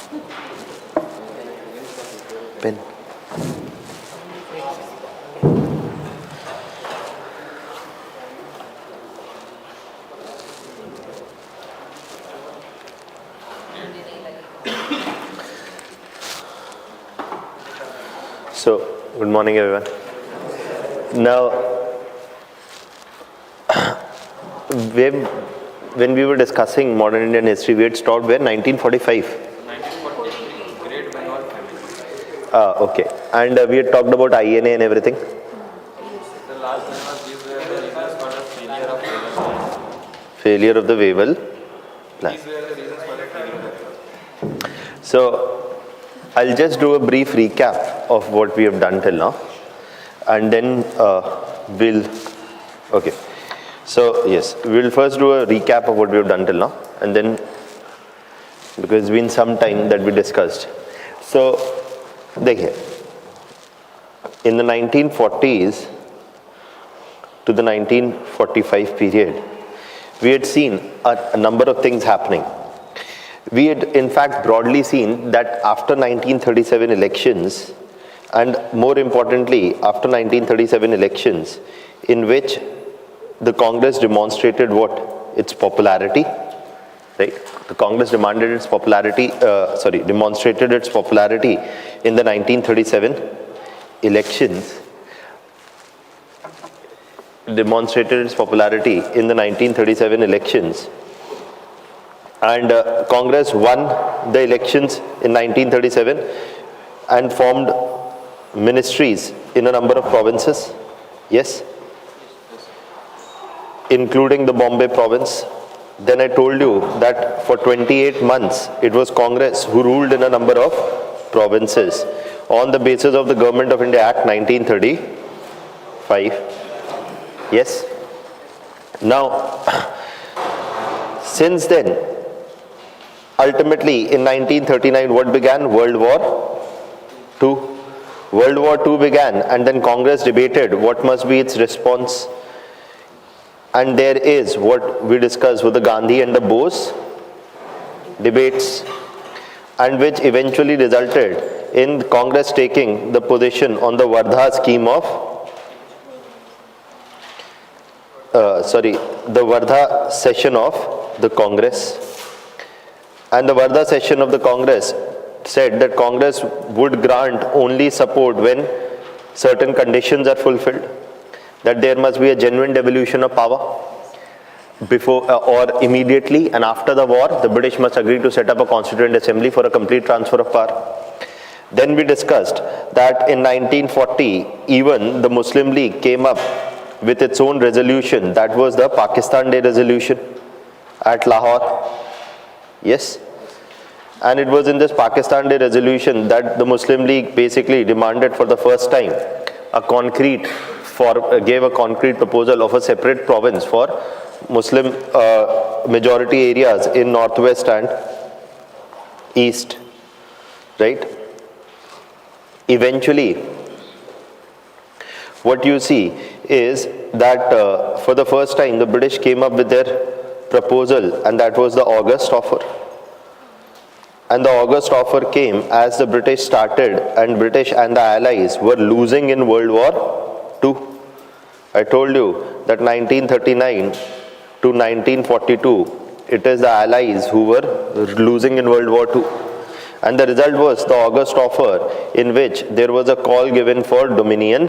Pen. So, good morning everyone. Now, when we were discussing modern Indian history, we had stopped where? 1945? 1943, Great Bengal Famine. Okay. And we had talked about INA and everything? The last line was these were the reasons for the failure of Wavell plan. Failure of the Wavell plan. These were the reasons for the failure of the plan. So, I'll just do a brief recap of what we have done till now. And then okay. So, yes, we'll first do a recap of what we have done till now. And then, because it's been some time that we discussed. So, देखिए, in the 1940s to the 1945 period, we had seen a number of things happening. We had in fact broadly seen that after 1937 elections, and more importantly after 1937 elections, in which the Congress demonstrated what? Its popularity, right? The Congress demonstrated its popularity in the 1937 elections. Demonstrated its popularity in the 1937 elections. And Congress won the elections in 1937 and formed ministries in a number of provinces. Yes? Including the Bombay province. Then I told you that for 28 months it was Congress who ruled in a number of provinces on the basis of the Government of India Act 1935. Yes? Now, since then, ultimately in 1939 what began? World War II. World War II began, and then Congress debated what must be its response. And there is what we discussed with the Gandhi and the Bose debates, and which eventually resulted in Congress taking the position on the Wardha scheme of, the Wardha session of the Congress. And the Wardha session of the Congress said that Congress would grant only support when certain conditions are fulfilled. That there must be a genuine devolution of power before or immediately, and after the war the British must agree to set up a constituent assembly for a complete transfer of power. Then we discussed that in 1940 even the Muslim League came up with its own resolution, that was the Pakistan Day resolution at Lahore. Yes? And it was in this Pakistan Day resolution that the Muslim League basically demanded for the first time gave a concrete proposal of a separate province for Muslim majority areas in northwest and east, right? Eventually, what you see is that for the first time the British came up with their proposal, and that was the August offer. And the August offer came as the British started, and British and the Allies were losing in World War II. I told you that 1939 to 1942, it is the Allies who were losing in World War II. And the result was the August offer, in which there was a call given for Dominion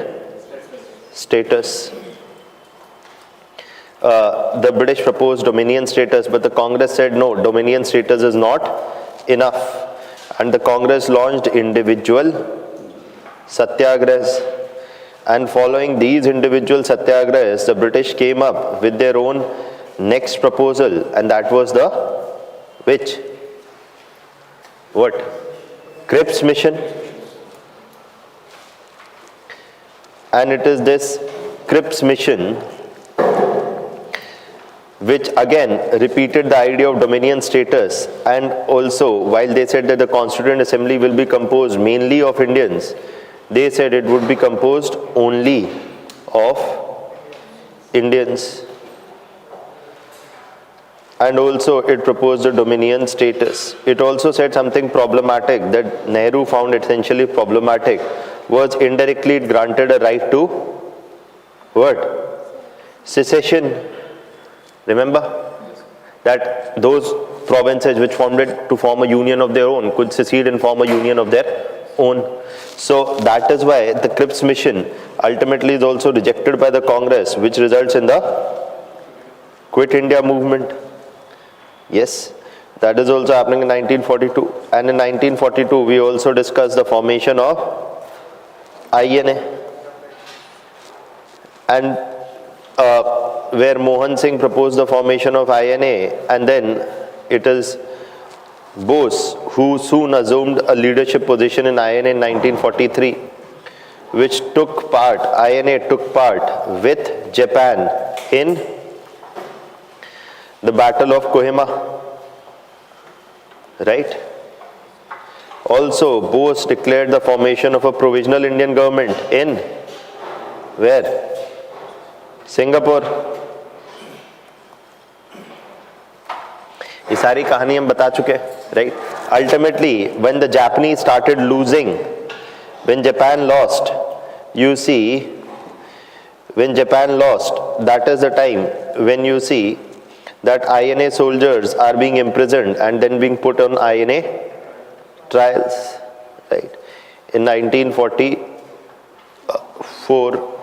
status. The British proposed Dominion status, but the Congress said no, Dominion status is not enough. And the Congress launched individual satyagrahas. And following these individual satyagrahas, the British came up with their own next proposal, and that was the which? What? Cripps mission. And it is this Cripps mission which again repeated the idea of Dominion status, and also while they said that the Constituent Assembly will be composed mainly of Indians, they said it would be composed only of Indians. and also it proposed a dominion status. It also said something problematic that Nehru found essentially problematic was indirectly it granted a right to what? Secession. Remember? That those provinces which formed it to form a union of their own could secede and form a union of their own. So that is why the Cripps mission ultimately is also rejected by the Congress, which results in the Quit India movement. Yes, that is also happening in 1942. And in 1942, we also discussed the formation of INA. And where Mohan Singh proposed the formation of INA, and then it is Bose who soon assumed a leadership position in INA in 1943, which INA took part with Japan in the Battle of Kohima, right? Also, Bose declared the formation of a provisional Indian government in where? Singapore. ये सारी कहानी हम बता चुके हैं, right? Ultimately, when the Japanese started losing, when Japan lost, you see, when Japan lost, that is the time when you see that INA soldiers are being imprisoned and then being put on INA trials, right? In 1944,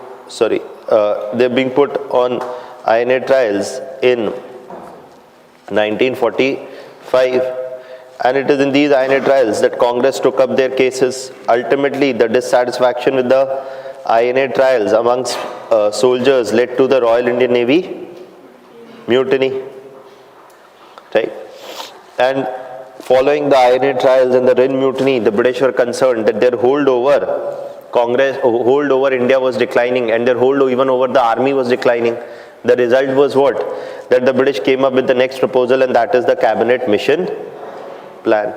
they're being put on INA trials in 1945, and it is in these INA trials that Congress took up their cases. Ultimately, the dissatisfaction with the INA trials amongst soldiers led to the Royal Indian Navy mutiny, right? And following the INA trials and the Rin mutiny, the British were concerned that their hold over India was declining, and their hold even over the army was declining. The result was what? That the British came up with the next proposal, and that is the Cabinet Mission Plan.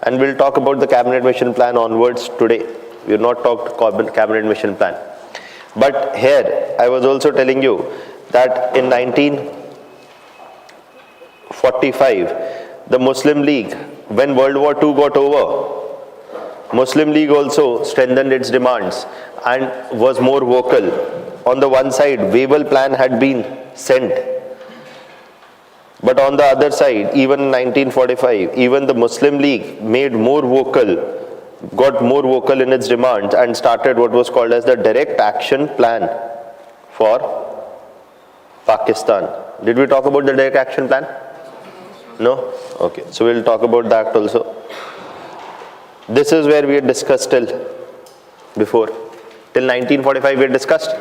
And we'll talk about the Cabinet Mission Plan onwards today. We have not talked Cabinet Mission Plan. But here, I was also telling you that in 1945, the Muslim League, when World War II got over, Muslim League also strengthened its demands and was more vocal. On the one side, Wavell Plan had been sent. But on the other side, even in 1945, even the Muslim League got more vocal in its demands and started what was called as the Direct Action Plan for Pakistan. Did we talk about the Direct Action Plan? No? Okay, so we'll talk about that also. This is where we had discussed till before. Till 1945 we had discussed,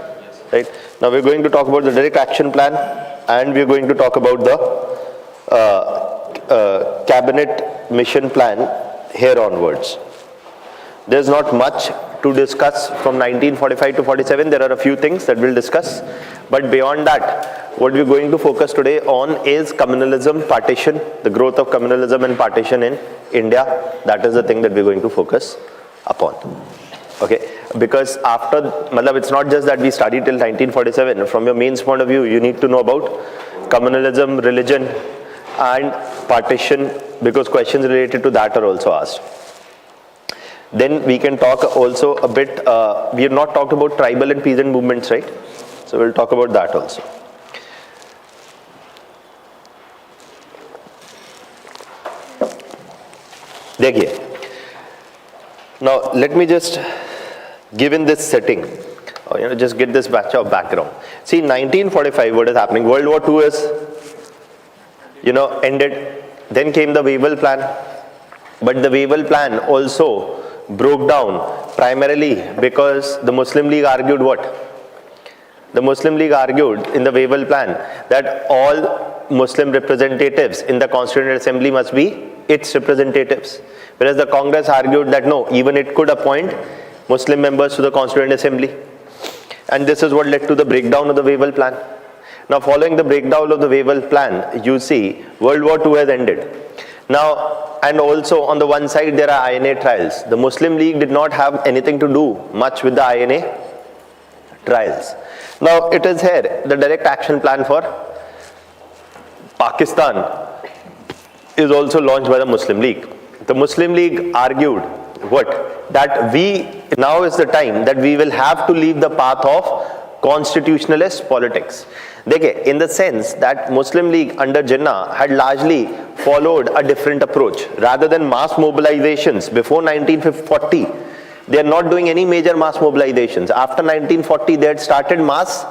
right? Now we're going to talk about the Direct Action Plan, and we're going to talk about the Cabinet Mission Plan here onwards. There's not much to discuss from 1945 to 47. There are a few things that we'll discuss, but beyond that, what we're going to focus today on is communalism, partition, the growth of communalism and partition in India. That is the thing that we're going to focus upon. Okay, because it's not just that we study till 1947. From your mains point of view, you need to know about communalism, religion, and partition, because questions related to that are also asked. Then we can talk also a bit, we have not talked about tribal and peasant movements, right? So we'll talk about that also. Dekhiye. Now let me just give in this setting, just get this batch of background. See, 1945, what is happening? World War II is, ended. Then came the Wavell Plan. But the Wavell Plan also broke down primarily because the Muslim League argued what? The Muslim League argued in the Wavell Plan that all Muslim representatives in the Constituent Assembly must be its representatives. Whereas the Congress argued that no, even it could appoint Muslim members to the Constituent Assembly. And this is what led to the breakdown of the Wavell Plan. Now, following the breakdown of the Wavell Plan, you see World War II has ended. Now, and also on the one side there are INA trials. The Muslim League did not have anything to do much with the INA trials. Now it is here, the Direct Action Plan for Pakistan is also launched by the Muslim League. The Muslim League argued what? That now is the time that we will have to leave the path of constitutionalist politics. In the sense that Muslim League under Jinnah had largely followed a different approach. Rather than mass mobilizations before 1940, they are not doing any major mass mobilizations. After 1940, they had started mass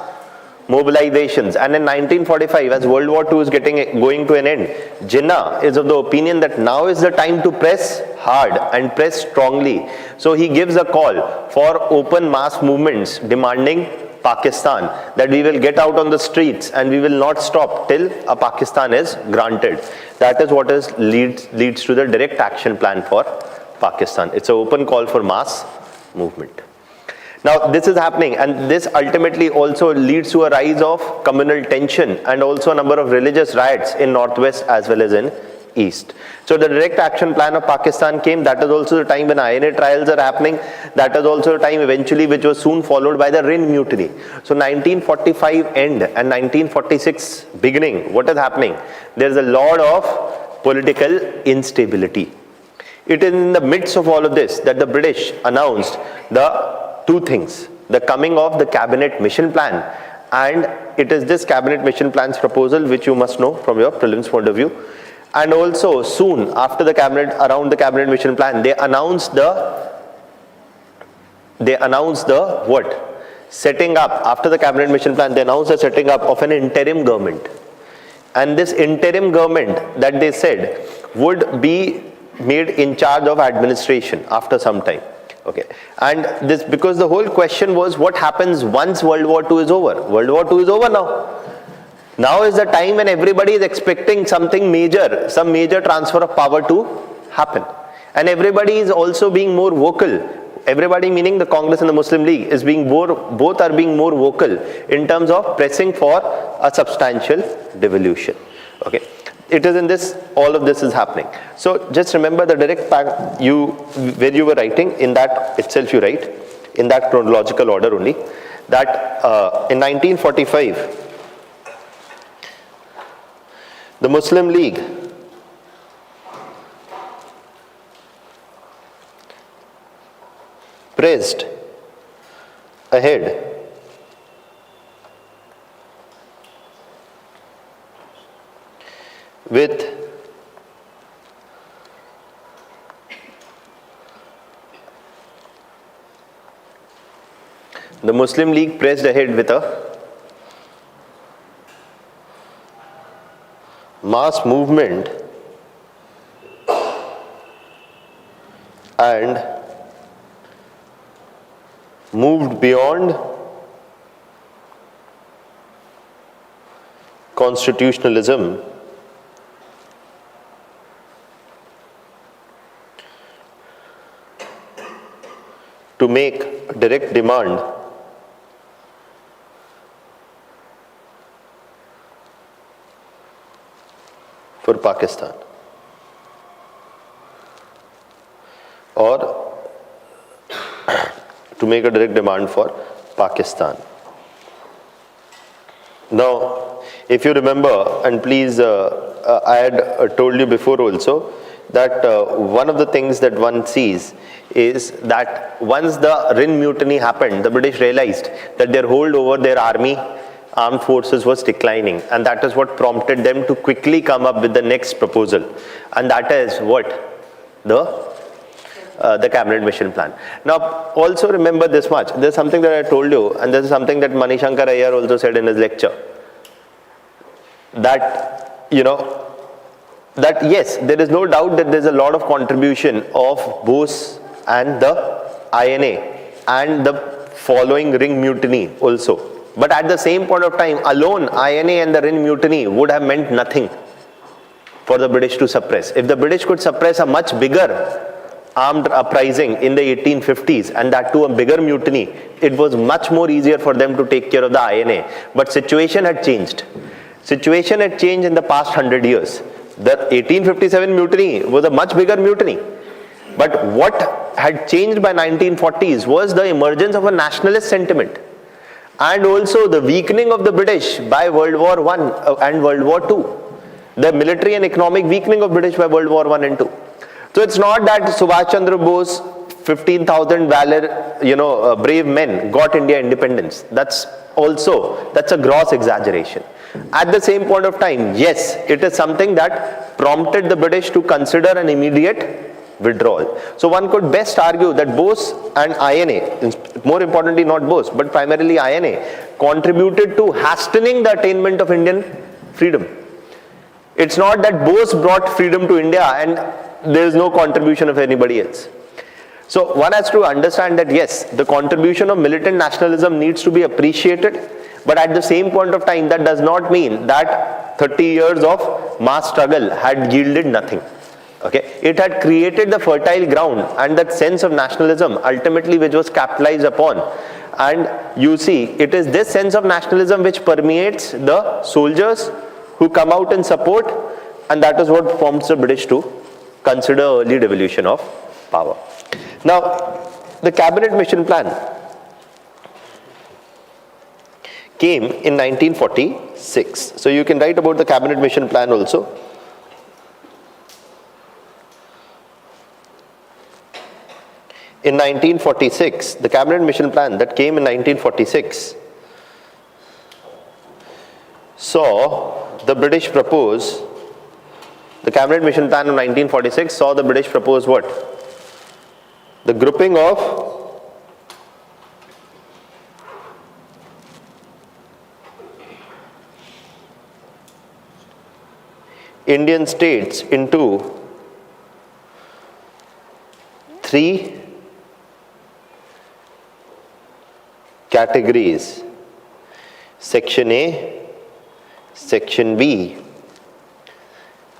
mobilizations, and in 1945, as World War II is going to an end, Jinnah is of the opinion that now is the time to press hard and press strongly. So he gives a call for open mass movements demanding Pakistan, that we will get out on the streets and we will not stop till a Pakistan is granted. That is what leads to the direct action plan for Pakistan. It's an open call for mass movement. Now this is happening, and this ultimately also leads to a rise of communal tension and also a number of religious riots in northwest as well as in east. So the direct action plan of Pakistan came. That is also the time when INA trials are happening. That is also the time eventually which was soon followed by the Rind Mutiny. So 1945 end and 1946 beginning, what is happening? There is a lot of political instability. It is in the midst of all of this that the British announced the two things: the coming of the cabinet mission plan, and it is this cabinet mission plan's proposal which you must know from your prelims point of view. And also soon after around the cabinet mission plan, they announced the what? Setting up, after the cabinet mission plan, they announced the setting up of an interim government. And this interim government, that they said, would be made in charge of administration after some time. Okay, and this because the whole question was what happens once World War II is over. World War II is over now. Now is the time when everybody is expecting something major, some major transfer of power to happen. And everybody is also being more vocal. Everybody, meaning the Congress and the Muslim League, is both are being more vocal in terms of pressing for a substantial devolution. Okay. It is in this, all of this is happening. So just remember the direct path where you were writing, in that itself you write, in that chronological order only, that in 1945, the Muslim League pressed ahead with the Muslim League pressed ahead with a mass movement and moved beyond constitutionalism to make a direct demand for Pakistan, or to make a direct demand for Pakistan. Now, if you remember, and please, I had told you before also, that one of the things that one sees is that once the Rind Mutiny happened, the British realized that their hold over their armed forces was declining, and that is what prompted them to quickly come up with the next proposal, and that is what? The cabinet mission plan. Now, also remember this much. There's something that I told you, and this is something that Manishankar Iyer also said in his lecture, that, that yes, there is no doubt that there's a lot of contribution of Bose and the INA and the following Rind Mutiny also. But at the same point of time, alone INA and the Rind Mutiny would have meant nothing for the British to suppress. If the British could suppress a much bigger armed uprising in the 1850s, and that too a bigger mutiny, it was much more easier for them to take care of the INA. But situation had changed. Situation had changed in the past 100 years. The 1857 mutiny was a much bigger mutiny. But what had changed by 1940s was the emergence of a nationalist sentiment, and also the weakening of the British by World War I and World War II. the military and economic weakening of British by World War I and II. So it's not that Subhash Chandra Bose, 15,000 brave men got India independence. That's a gross exaggeration. At the same point of time, yes, it is something that prompted the British to consider an immediate withdrawal. So one could best argue that Bose and INA, more importantly not Bose, but primarily INA, contributed to hastening the attainment of Indian freedom. It's not that Bose brought freedom to India and there is no contribution of anybody else. So one has to understand that yes, the contribution of militant nationalism needs to be appreciated, but at the same point of time, that does not mean that 30 years of mass struggle had yielded nothing. Okay, it had created the fertile ground and that sense of nationalism ultimately which was capitalized upon. And you see, it is this sense of nationalism which permeates the soldiers who come out in support, and that is what prompts the British to consider early devolution of power. Now, the cabinet mission plan came in 1946. So you can write about the cabinet mission plan also. In 1946, the cabinet mission plan that came in 1946 saw the British propose, the cabinet mission plan of 1946 saw the British propose what? The grouping of Indian states into three categories: Section A, Section B,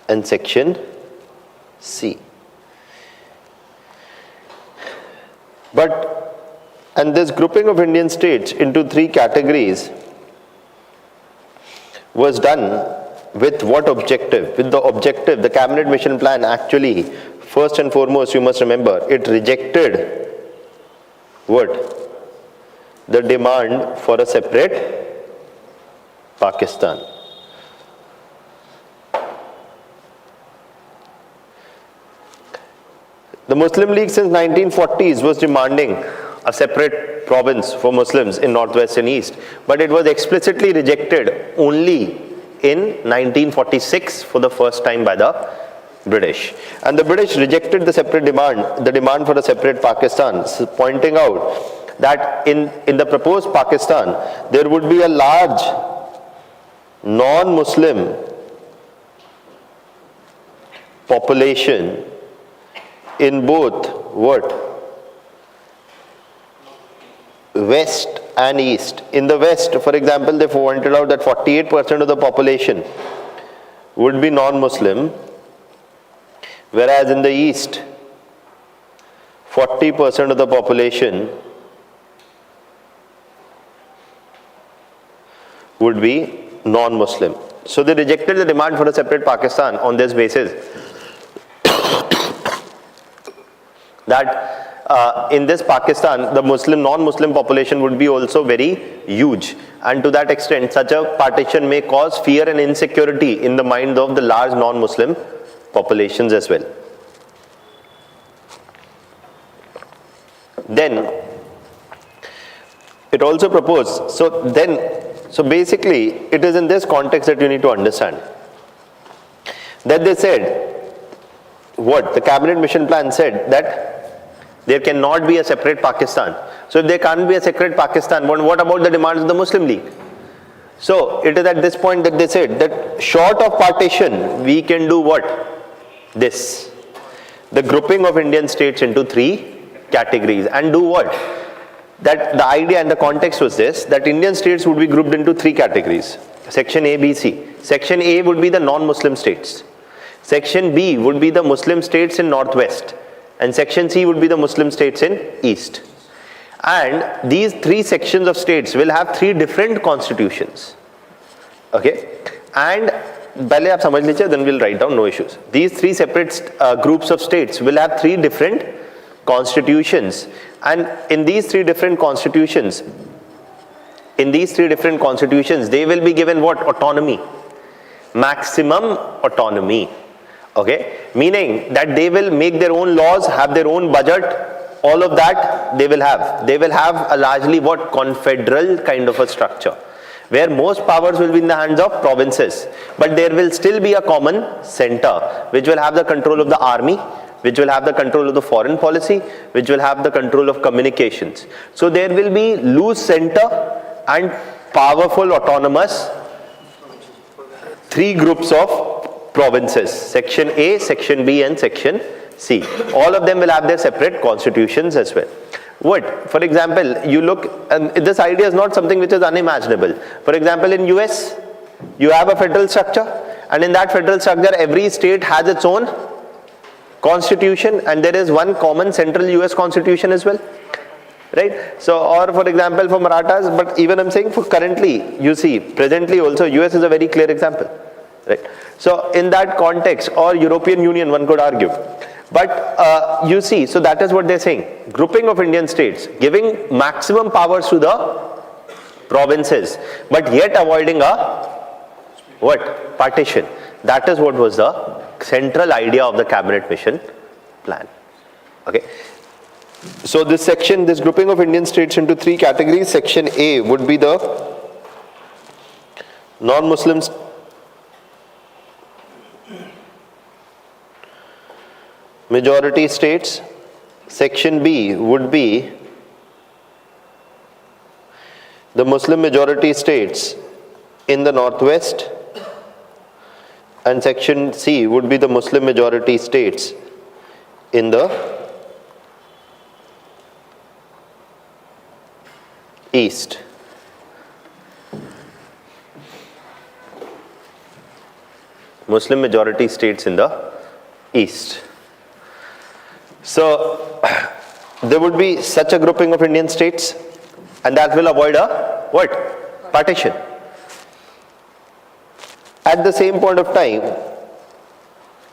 and Section C. And this grouping of Indian states into three categories was done with what objective? With the objective, the cabinet mission plan actually, first and foremost, you must remember, it rejected what? The demand for a separate Pakistan. The Muslim League since 1940s was demanding a separate province for Muslims in northwest and east, but it was explicitly rejected only in 1946 for the first time by the British. And the British rejected the separate demand, the demand for a separate Pakistan, pointing out that in the proposed Pakistan, there would be a large non-Muslim population in both what? West and east. In the west, for example, they pointed out that 48% of the population would be non-Muslim, whereas in the east, 40% of the population would be non-Muslim. So they rejected the demand for a separate Pakistan on this basis that in this Pakistan, the non-Muslim population would be also very huge, and to that extent, such a partition may cause fear and insecurity in the mind of the large non-Muslim populations as well. Then, it also proposed, so basically, it is in this context that you need to understand that they said, what? The cabinet mission plan said that there cannot be a separate Pakistan. So if there can't be a separate Pakistan, what about the demands of the Muslim League? So it is at this point that they said that short of partition, we can do what? This. The grouping of Indian states into three categories, and do what? That the idea and the context was this, that Indian states would be grouped into three categories. Section A, B, C. Section A would be the non-Muslim states. Section B would be the Muslim states in northwest. And Section C would be the Muslim states in east. And these three sections of states will have three different constitutions. Okay? And pehle aap samajh lijiye, then we'll write down, no issues. These three separate groups of states will have three different constitutions. And in these three different constitutions, they will be given what? Autonomy. maximum autonomy. Okay, meaning that they will make their own laws, have their own budget, all of that they will have. They will have a largely what confederal kind of a structure, where most powers will be in the hands of provinces, but there will still be a common center which will have the control of the army, which will have the control of the foreign policy, which will have the control of communications. So there will be loose center and powerful autonomous three groups of provinces, section A, section B and section C. All of them will have their separate constitutions as well. What? For example, you look, and this idea is not something which is unimaginable. For example, in US, you have a federal structure, and in that federal structure, every state has its own constitution, and there is one common central US constitution as well. Right? So, or for example, for Marathas, but even I'm saying for currently, you see, presently also, US is a very clear example. Right? So, in that context, or European Union, one could argue. But you see, so that is what they're saying. Grouping of Indian states, giving maximum powers to the provinces, but yet avoiding a what? Partition. That is what was the central idea of the cabinet mission plan. Okay. So this section, this grouping of Indian states into three categories. Section A would be the non-Muslims, majority states. Section B would be the Muslim majority states in the northwest, and section C would be the Muslim majority states in the east. Muslim majority states in the east. So there would be such a grouping of Indian states, and that will avoid a what? Partition. At the same point of time,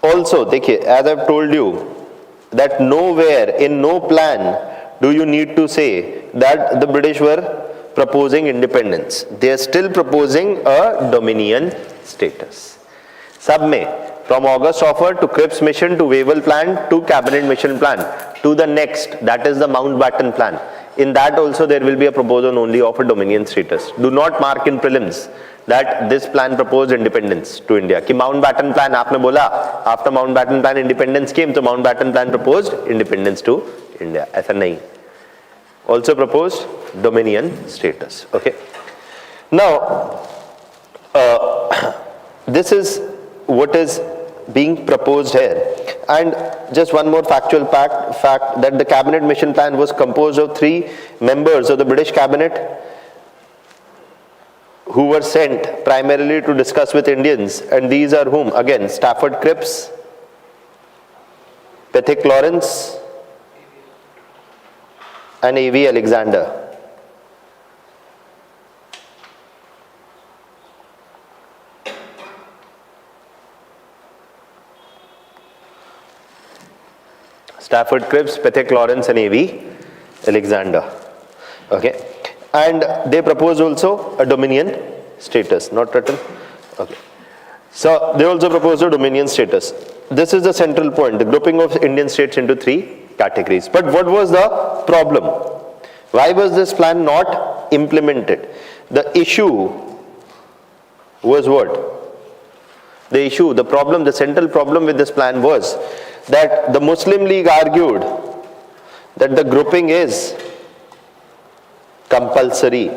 also, as I've told you, that nowhere in no plan do you need to say that the British were proposing independence. They are still proposing a dominion status. Sab mein, from August offer to Cripps mission to Wavell plan to cabinet mission plan to the next, that is the Mountbatten plan. In that also there will be a proposal only of a dominion status. Do not mark in prelims that this plan proposed independence to India. Ki Mountbatten plan, aapne bola, after Mountbatten plan independence came, so Mountbatten plan proposed independence to India. Aisa nahi. Also proposed dominion status. Okay. Now, this is what is being proposed here. And just one more factual fact that the cabinet mission plan was composed of 3 members of the British cabinet who were sent primarily to discuss with Indians, and these are whom? Again, Stafford Cripps, Pethick Lawrence and A.V. Alexander. Stafford Cripps, Pethick Lawrence and A.V. Alexander. Okay. And they proposed also a dominion status, not written. Okay. So they also proposed a dominion status. This is the central point, the grouping of Indian states into 3 categories. But what was the problem? Why was this plan not implemented? The issue was what? The issue, the problem, the central problem with this plan was that the Muslim League argued that the grouping is compulsory.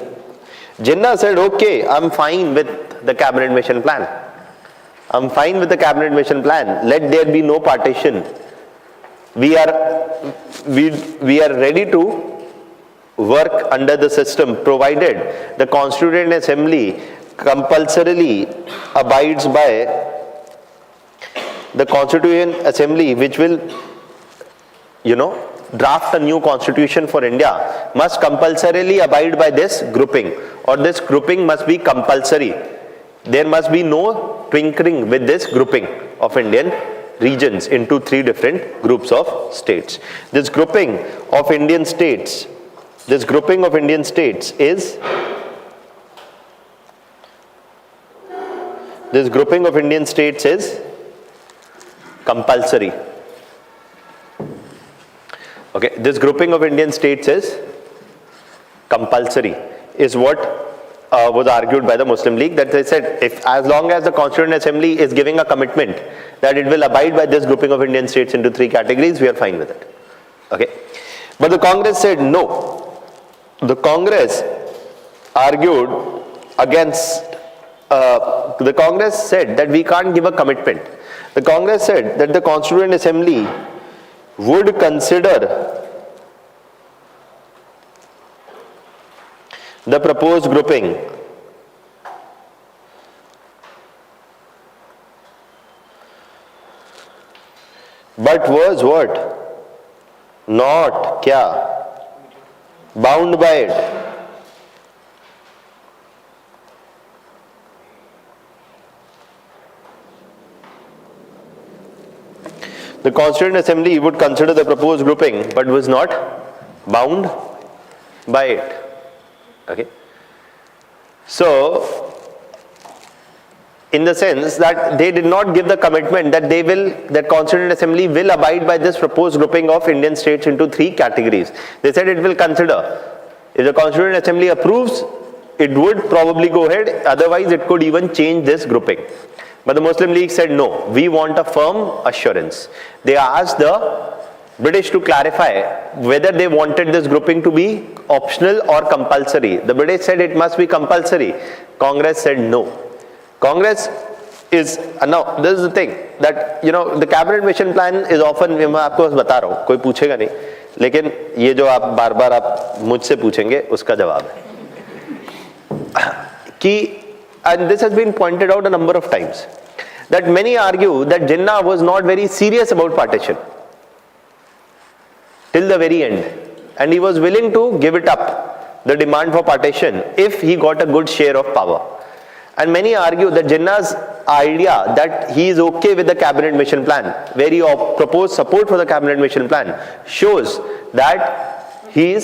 Jinnah said, okay, I'm fine with the cabinet mission plan. I'm fine with the cabinet mission plan. Let there be no partition. We are ready to work under the system provided the Constituent Assembly compulsorily abides by the Constituent Assembly, which will, draft a new constitution for India, must compulsorily abide by this grouping, or this grouping must be compulsory. There must be no twinkling with this grouping of Indian regions into 3 different groups of states. This grouping of Indian states is This grouping of Indian states is compulsory. Okay, this grouping of Indian states is compulsory, is what was argued by the Muslim League, that they said if as long as the Constituent Assembly is giving a commitment that it will abide by this grouping of Indian states into 3 categories, we are fine with it. Okay, but the Congress said no. The Congress argued against, the Congress said that we can't give a commitment. The Congress said that the Constituent Assembly would consider the proposed grouping but was what? Not kya? Bound by it. The Constituent Assembly would consider the proposed grouping but was not bound by it. Okay. So, in the sense that they did not give the commitment that that Constituent Assembly will abide by this proposed grouping of Indian states into 3 categories. They said it will consider. If the Constituent Assembly approves, it would probably go ahead, otherwise it could even change this grouping. But the Muslim League said no, we want a firm assurance. They asked the British to clarify whether they wanted this grouping to be optional or compulsory. The British said it must be compulsory. Congress said no. Congress is, now this is the thing, that the cabinet mission plan is often, मैं आपको बस बता रहा हूँ, कोई पूछेगा नहीं, लेकिन ये जो आप बार बार आप मुझसे पूछेंगे उसका जवाब है कि, and this has been pointed out a number of times, that many argue that Jinnah was not very serious about partition till the very end, and he was willing to give it up, the demand for partition, if he got a good share of power. And many argue that Jinnah's idea that he is okay with the cabinet mission plan, where he proposed support for the cabinet mission plan, shows that he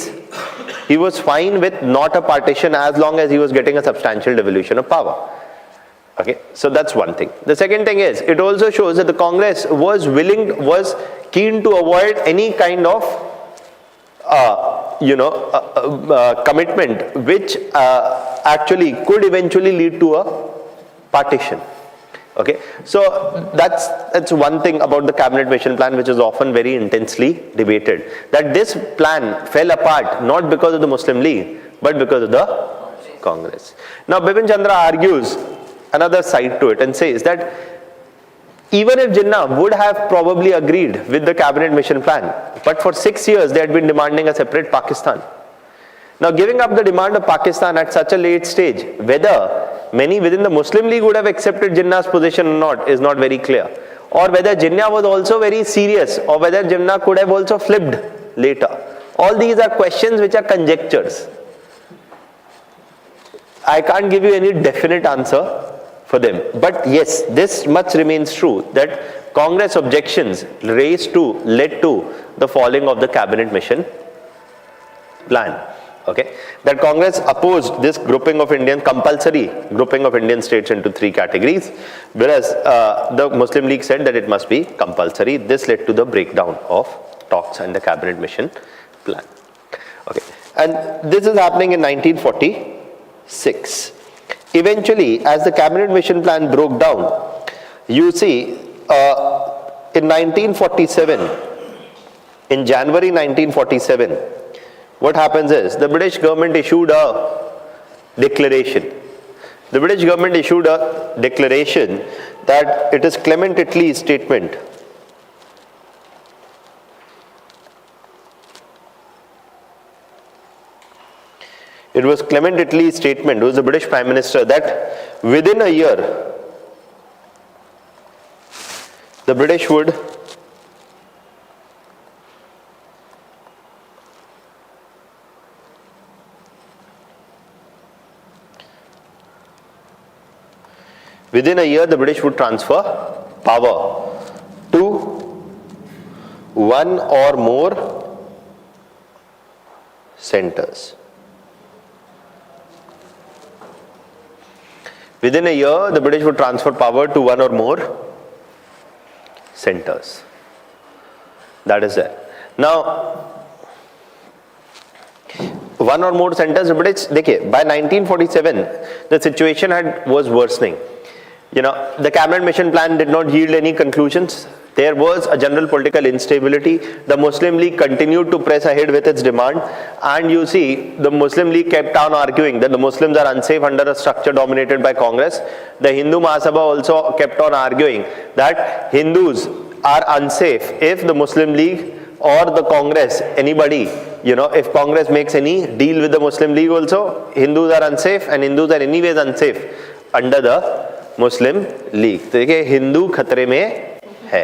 was fine with not a partition as long as he was getting a substantial devolution of power. Okay, so that's one thing. The second thing is, it also shows that the Congress was keen to avoid any kind of commitment which actually could eventually lead to a partition. Okay, so that's one thing about the cabinet mission plan which is often very intensely debated, that this plan fell apart not because of the Muslim League but because of the Congress. Now Bipin Chandra argues another side to it and says that even if Jinnah would have probably agreed with the cabinet mission plan, but for 6 years they had been demanding a separate Pakistan. Now giving up the demand of Pakistan at such a late stage, whether many within the Muslim League would have accepted Jinnah's position or not is not very clear. Or whether Jinnah was also very serious, or whether Jinnah could have also flipped later. All these are questions which are conjectures. I can't give you any definite answer for them. But yes, this much remains true, that Congress objections led to the falling of the cabinet mission plan. Okay, that Congress opposed this grouping of compulsory grouping of Indian states into 3 categories, whereas the Muslim League said that it must be compulsory. This led to the breakdown of talks and the cabinet mission plan. Okay, and this is happening in 1946. Eventually, as the cabinet mission plan broke down, you see, in 1947, in January 1947, what happens is the British government issued a declaration. The British government issued a declaration that it is Clement Attlee's statement. It was Clement Attlee's statement, who was the British Prime Minister, that within a year, the British would transfer power to one or more centers. Within a year, the British would transfer power to one or more centers. That is there. Now, one or more centers, British, देखिए, by 1947, the situation was worsening. The cabinet mission plan did not yield any conclusions. There was a general political instability. The Muslim League continued to press ahead with its demand. And you see, the Muslim League kept on arguing that the Muslims are unsafe under a structure dominated by Congress. The Hindu Mahasabha also kept on arguing that Hindus are unsafe if the Muslim League or the Congress, anybody, if Congress makes any deal with the Muslim League also, Hindus are unsafe and Hindus are anyways unsafe under the Muslim league. तो देखिए, हिंदू खतरे में है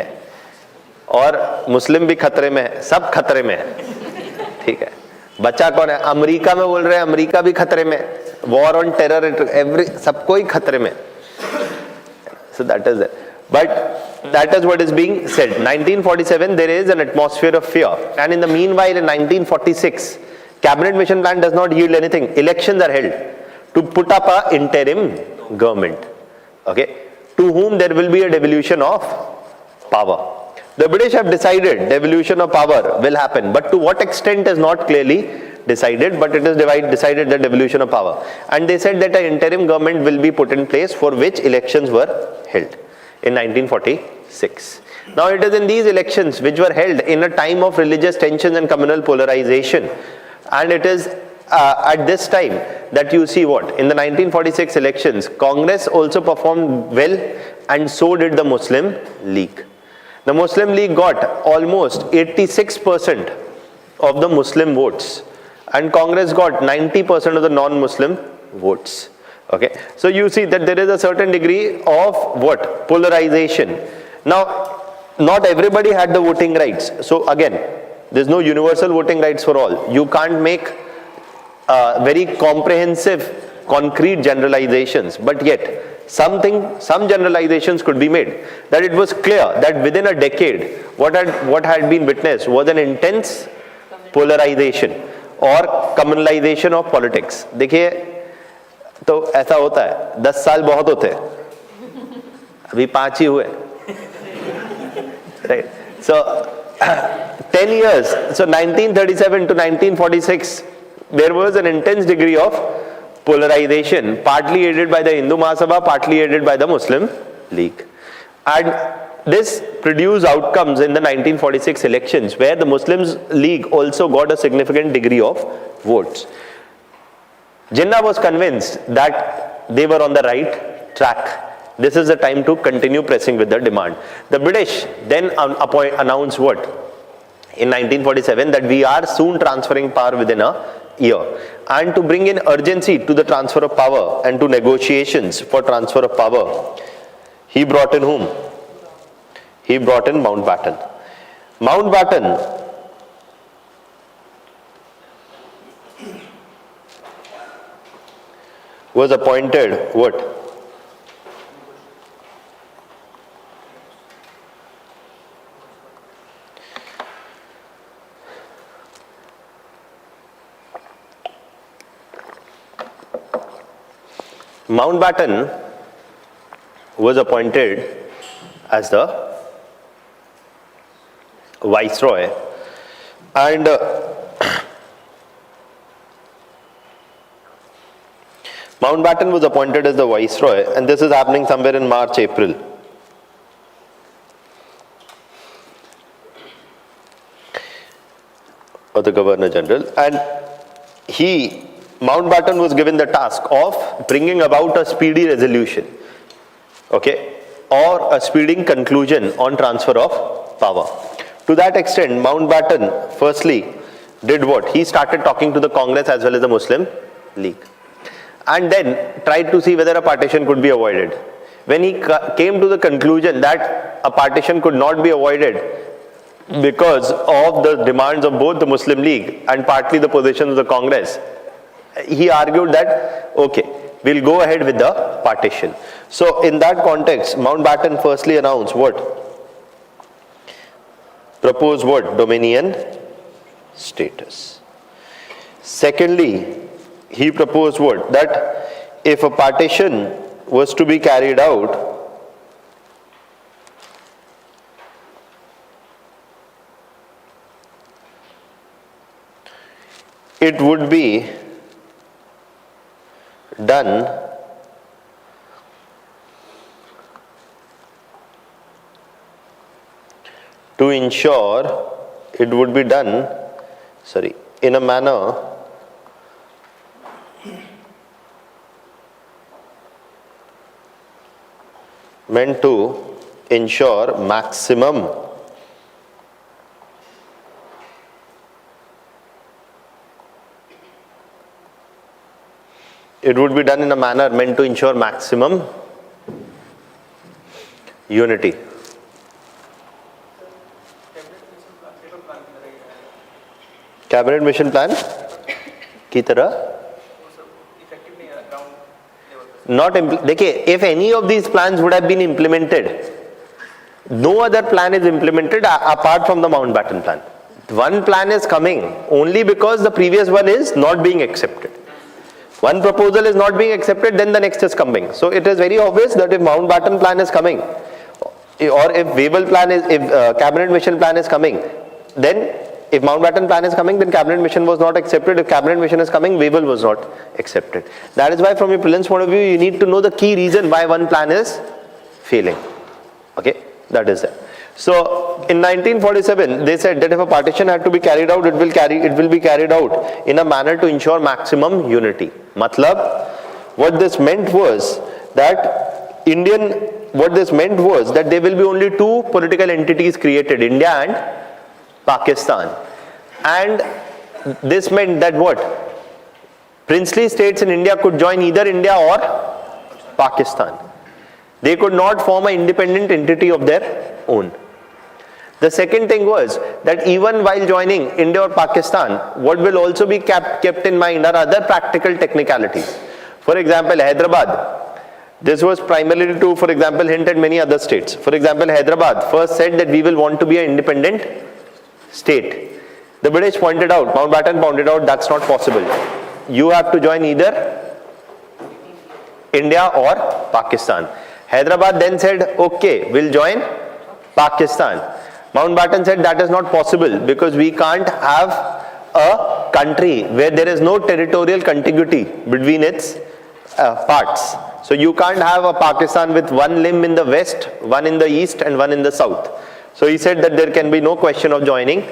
और मुस्लिम भी खतरे में है, सब खतरे में है. ठीक है, बच्चा कौन है? अमेरिका में बोल रहे हैं, अमेरिका भी खतरे में, वॉर ऑन टेरर, एवरी, सब कोई खतरे में. So that is it. But that is what is being said. 1947, there is an atmosphere of fear, and in the meanwhile, in 1946, cabinet mission plan does not yield anything. Elections are held to put up a interim government. Okay, to whom there will be a devolution of power. The British have decided devolution of power will happen, but to what extent is not clearly decided, but it is decided the devolution of power. And they said that an interim government will be put in place for which elections were held in 1946. Now it is in these elections which were held in a time of religious tensions and communal polarization, and it is at this time that you see what? In the 1946 elections, Congress also performed well, and so did the Muslim League. The Muslim League got almost 86% of the Muslim votes, and Congress got 90% of the non-Muslim votes. Okay, so you see that there is a certain degree of what? Polarization. Now, not everybody had the voting rights. So again, there's no universal voting rights for all. You can't make very comprehensive, concrete generalizations, but yet some generalizations could be made. That it was clear that within a decade, what had been witnessed was an intense polarization or communalization of politics. देखिए, तो ऐसा होता है, 10 साल बहुत होते हैं, अभी 5 ही हुए, right? So 10 years, so 1937 to 1946, there was an intense degree of polarization, partly aided by the Hindu Mahasabha, partly aided by the Muslim League. And this produced outcomes in the 1946 elections, where the Muslims League also got a significant degree of votes. Jinnah was convinced that they were on the right track. This is the time to continue pressing with the demand. The British then announced what? In 1947, that we are soon transferring power within a year, and to bring in urgency to the transfer of power and to negotiations for transfer of power, he brought in whom? He brought in Mountbatten. Mountbatten was appointed what? Mountbatten was appointed as the Viceroy, and Mountbatten was appointed as the Viceroy, and this is happening somewhere in March, April. Or the Governor General, and Mountbatten was given the task of bringing about a speedy resolution, okay, or a speedy conclusion on transfer of power. To that extent, Mountbatten firstly did what? He started talking to the Congress as well as the Muslim League, and then tried to see whether a partition could be avoided. When he came to the conclusion that a partition could not be avoided because of the demands of both the Muslim League and partly the positions of the Congress, he argued that, okay, we'll go ahead with the partition. So in that context, Mountbatten firstly announced what? Proposed what? Dominion status. Secondly, he proposed what? That if a partition was to be carried out, it would be done to ensure, it would be done, in a manner meant to ensure maximum unity. Cabinet mission plan की तरह not देखिए, if any of these plans would have been implemented, no other plan is implemented apart from the Mountbatten plan. One plan is coming only because the previous one is not being accepted. One proposal is not being accepted, then the next is coming. So it is very obvious that if Mountbatten plan is coming, or if Wavell plan is, if cabinet mission plan is coming, then if Mountbatten plan is coming, then cabinet mission was not accepted. If cabinet mission is coming, Wavell was not accepted. That is why from your prelims point of view, you need to know the key reason why one plan is failing. Okay, that is it. So in 1947, they said that if a partition had to be carried out, it will be carried out in a manner to ensure maximum unity. Matlab, what this meant was that there will be only two political entities created, India and Pakistan. And this meant that what? Princely states in India could join either India or Pakistan. They could not form an independent entity of their own. The second thing was that even while joining India or Pakistan, what will also be kept in mind are other practical technicalities. For example, Hyderabad. This was primarily to, for example, hint at many other states. For example, Hyderabad first said that we will want to be an independent state. The British pointed out, Mountbatten pointed out, that's not possible. You have to join either India or Pakistan. Hyderabad then said, okay, we'll join Pakistan. Mountbatten said that is not possible because we can't have a country where there is no territorial contiguity between its parts. So you can't have a Pakistan with one limb in the west, one in the east and one in the south. So he said that there can be no question of joining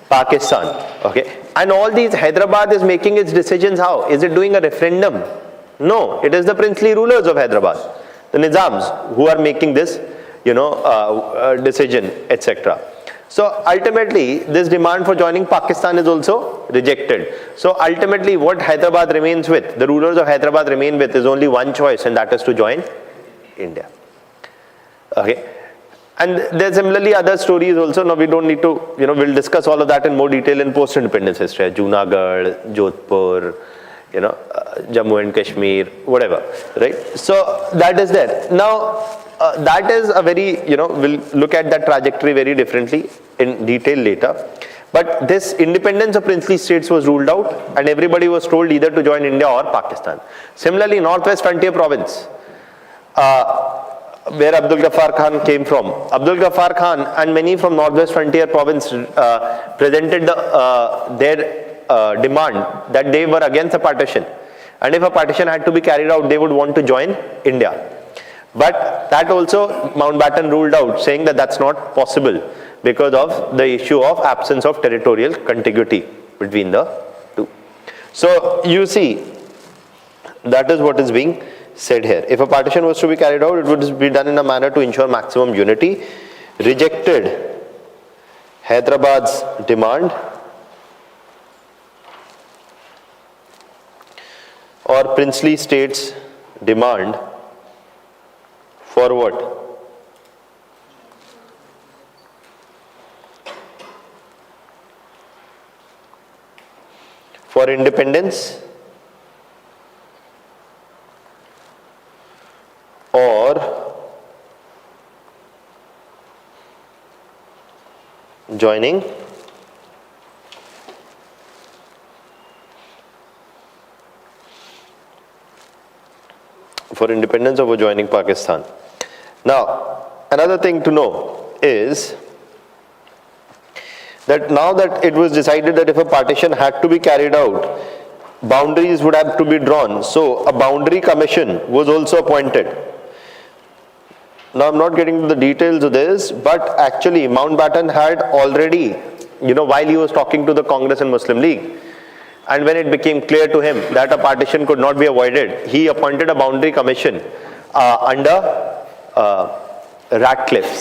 Pakistan. Okay. And all these, Hyderabad is making its decisions how? Is it doing a referendum? No, it is the princely rulers of Hyderabad, the Nizams, who are making this, decision, etc. So ultimately, this demand for joining Pakistan is also rejected. So ultimately, what Hyderabad remains with, the rulers of Hyderabad remain with, is only one choice, and that is to join India. Okay. And there are similarly other stories also. Now we don't need to, we'll discuss all of that in more detail in post-independence history. Junagadh, Jodhpur, Jammu and Kashmir, whatever, right? So that is there. Now, that is a very, we'll look at that trajectory very differently in detail later. But this independence of princely states was ruled out and everybody was told either to join India or Pakistan. Similarly, Northwest Frontier Province, where Abdul Ghaffar Khan came from. Abdul Ghaffar Khan and many from Northwest Frontier Province presented their demand that they were against a partition. And if a partition had to be carried out, they would want to join India. But that also Mountbatten ruled out, saying that that's not possible because of the issue of absence of territorial contiguity between the two. So you see, that is what is being said here. If a partition was to be carried out, it would be done in a manner to ensure maximum unity. Rejected Hyderabad's demand or princely states' demand for what? For independence or joining for independence or for joining Pakistan. Now, another thing to know is that now that it was decided that if a partition had to be carried out, boundaries would have to be drawn. So a boundary commission was also appointed. Now I'm not getting into the details of this, but actually Mountbatten had already, while he was talking to the Congress and Muslim League, and when it became clear to him that a partition could not be avoided, he appointed a boundary commission under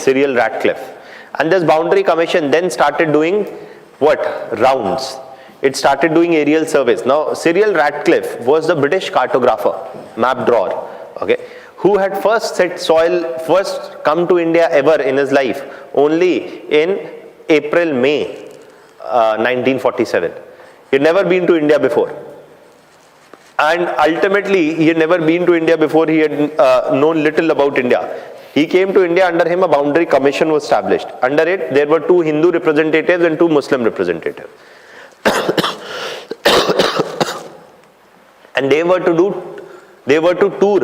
Cyril Ratcliffe. And this boundary commission then started doing what? Rounds. It started doing aerial surveys. Now, Cyril Ratcliffe was the British cartographer, map drawer, okay, who had first come to India ever in his life, only in May 1947. He had never been to India before. And ultimately, he had never been to India before. He had known little about India. He came to India, under him a boundary commission was established. Under it, there were 2 Hindu representatives and 2 Muslim representatives. And they were to tour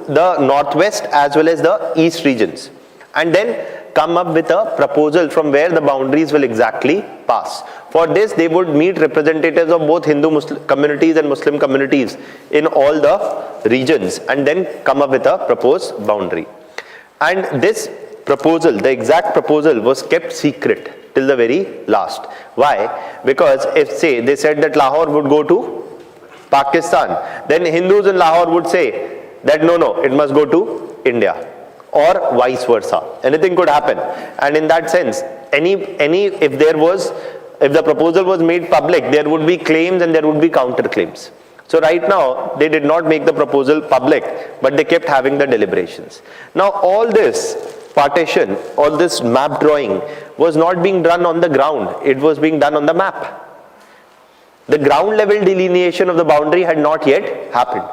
the northwest as well as the east regions, and then come up with a proposal from where the boundaries will exactly pass. For this, they would meet representatives of both Hindu Muslim communities and Muslim communities in all the regions, and then come up with a proposed boundary. And this proposal, the exact proposal, was kept secret till the very last. Why? Because if, say, they said that Lahore would go to Pakistan, then Hindus in Lahore would say that no, it must go to India, or vice versa. Anything could happen. And in that sense, if the proposal was made public, there would be claims and there would be counterclaims. So right now, they did not make the proposal public, but they kept having the deliberations. Now all this partition, all this map drawing was not being done on the ground, it was being done on the map. The ground level delineation of the boundary had not yet happened.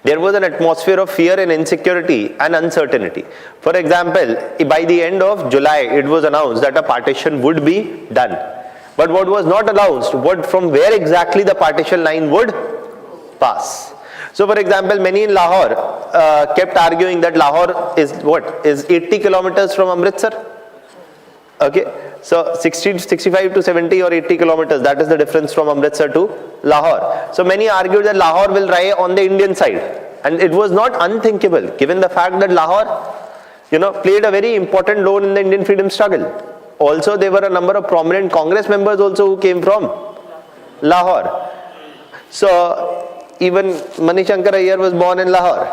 There was an atmosphere of fear and insecurity and uncertainty. For example, by the end of July, it was announced that a partition would be done. But what was not announced, from where exactly the partition line would pass. So for example, many in Lahore kept arguing that Lahore is 80 kilometers from Amritsar. Okay. So 65 to 70 or 80 kilometers, that is the difference from Amritsar to Lahore. So many argued that Lahore will lie on the Indian side. And it was not unthinkable, given the fact that Lahore, played a very important role in the Indian freedom struggle. Also, there were a number of prominent Congress members also who came from Lahore. So even Manishankar Iyer was born in Lahore.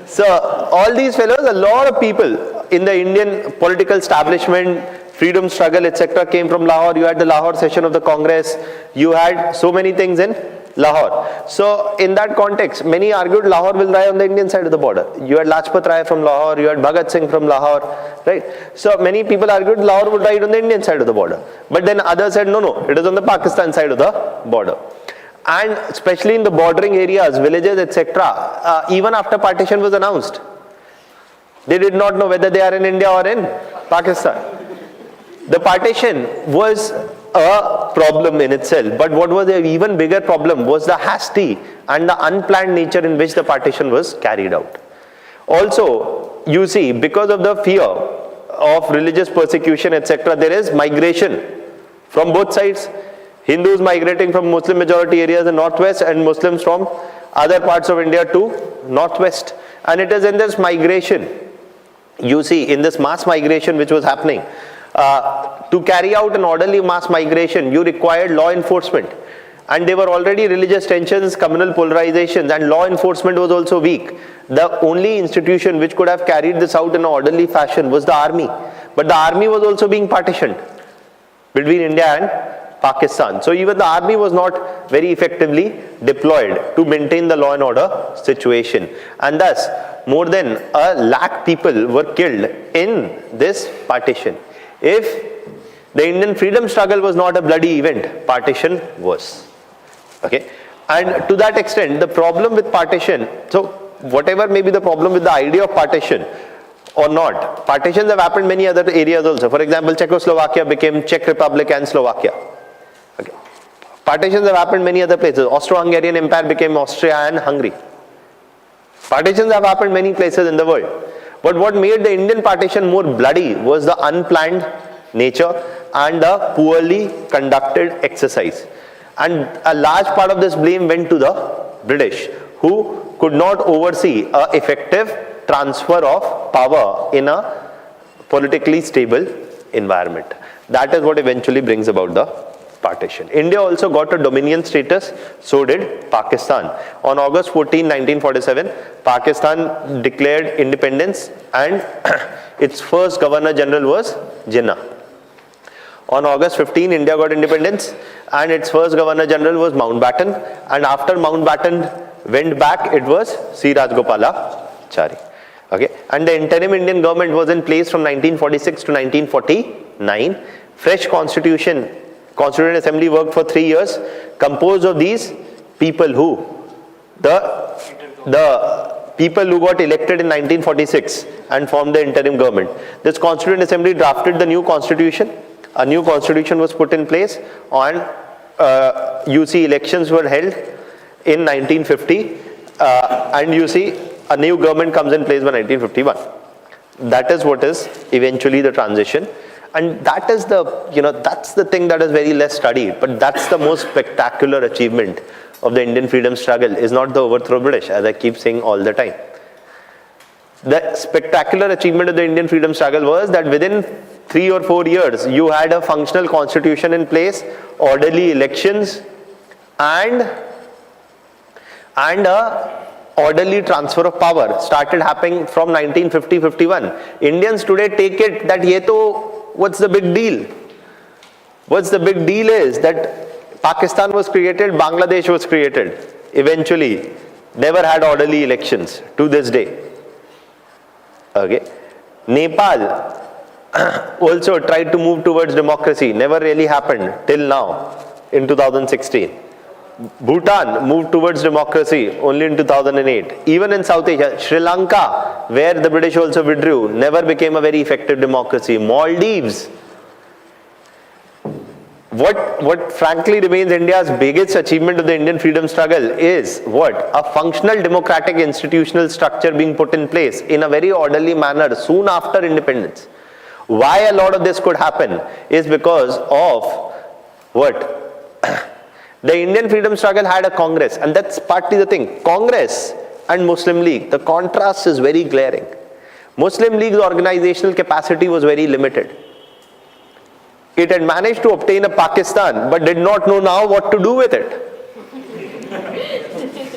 So all these fellows, a lot of people in the Indian political establishment, freedom struggle, etc. came from Lahore. You had the Lahore session of the Congress. You had so many things in Lahore. So in that context, many argued Lahore will lie on the Indian side of the border. You had Lajpat Rai from Lahore. You had Bhagat Singh from Lahore. Right? So many people argued Lahore would lie on the Indian side of the border. But then others said, no, it is on the Pakistan side of the border. And especially in the bordering areas, villages, etc., even after partition was announced, they did not know whether they are in India or in Pakistan. The partition was a problem in itself, but what was an even bigger problem was the hasty and the unplanned nature in which the partition was carried out. Also, you see, because of the fear of religious persecution, etc., there is migration from both sides. Hindus migrating from Muslim majority areas in northwest and Muslims from other parts of India to northwest. And it is in this migration, you see, in this mass migration which was happening, to carry out an orderly mass migration, you required law enforcement. And there were already religious tensions, communal polarizations, and law enforcement was also weak. The only institution which could have carried this out in an orderly fashion was the army. But the army was also being partitioned between India and Pakistan. So even the army was not very effectively deployed to maintain the law and order situation. And thus, more than 100,000 people were killed in this partition. If the Indian freedom struggle was not a bloody event, partition was. Okay? And to that extent, the problem with partition, so whatever may be the problem with the idea of partition or not, partitions have happened in many other areas also. For example, Czechoslovakia became Czech Republic and Slovakia. Okay. Partitions have happened many other places. Austro-Hungarian Empire became Austria and Hungary. Partitions have happened many places in the world. But what made the Indian partition more bloody was the unplanned nature and the poorly conducted exercise. And a large part of this blame went to the British, who could not oversee an effective transfer of power in a politically stable environment. That is what eventually brings about the partition. India also got a dominion status, so did Pakistan. On August 14, 1947, Pakistan declared independence and its first Governor General was Jinnah. On August 15, India got independence and its first Governor General was Mountbatten, and after Mountbatten went back, it was C. Rajgopalachari. Okay, and the interim Indian government was in place from 1946 to 1949. Fresh Constituent Assembly worked for 3 years, composed of these people who? The people who got elected in 1946 and formed the interim government. This Constituent Assembly drafted the new constitution. A new constitution was put in place, and elections were held in 1950, and a new government comes in place by 1951. That is what is eventually the transition. And that is that's the thing that is very less studied, but that's the most spectacular achievement of the Indian freedom struggle, is not the overthrow of British, as I keep saying all the time. The spectacular achievement of the Indian freedom struggle was that within 3 or 4 years, you had a functional constitution in place, orderly elections, and a orderly transfer of power started happening from 1950-51. Indians today take it that what's the big deal? What's the big deal is that Pakistan was created, Bangladesh was created, eventually, never had orderly elections to this day. Okay. Nepal also tried to move towards democracy, never really happened till now in 2016. Bhutan moved towards democracy only in 2008. Even in South Asia, Sri Lanka, where the British also withdrew, never became a very effective democracy. Maldives. What frankly remains India's biggest achievement of the Indian freedom struggle is what? A functional democratic institutional structure being put in place in a very orderly manner soon after independence. Why a lot of this could happen is because of what? The Indian freedom struggle had a Congress, and that's partly the thing. Congress and Muslim League, the contrast is very glaring. Muslim League's organizational capacity was very limited. It had managed to obtain a Pakistan, but did not know now what to do with it.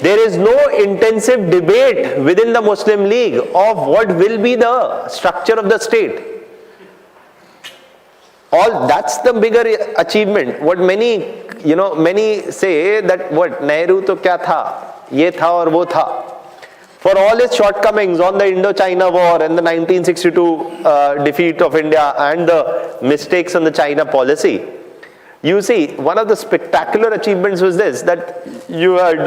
There is no intensive debate within the Muslim League of what will be the structure of the state. That's the bigger achievement. What many say that what Nehru to kya tha, ye tha aur wo tha. For all his shortcomings on the Indo-China war and the 1962 defeat of India and the mistakes on the China policy, you see, one of the spectacular achievements was this, that you had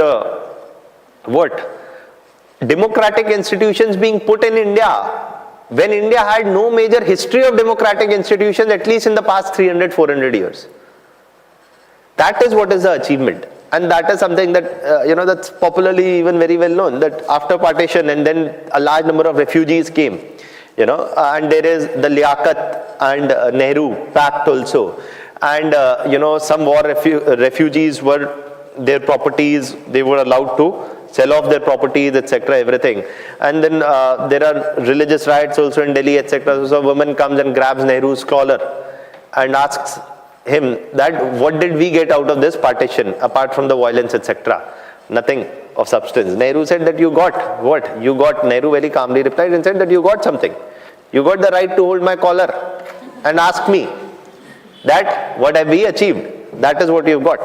democratic institutions being put in India when India had no major history of democratic institutions, at least in the past 300-400 years. That is what is the achievement. And that is something that, that's popularly even very well known, that after partition and then a large number of refugees came, and there is the Liaquat and Nehru Pact also. And, some war refugees were, their properties, they were allowed to sell off their properties, etc., everything. And then there are religious riots also in Delhi, etc. So a woman comes and grabs Nehru's collar and asks him that what did we get out of this partition apart from the violence, etc. Nothing of substance. Nehru said that you got what? You got, Nehru very calmly replied and said that you got something. You got the right to hold my collar and ask me that what have we achieved? That is what you've got.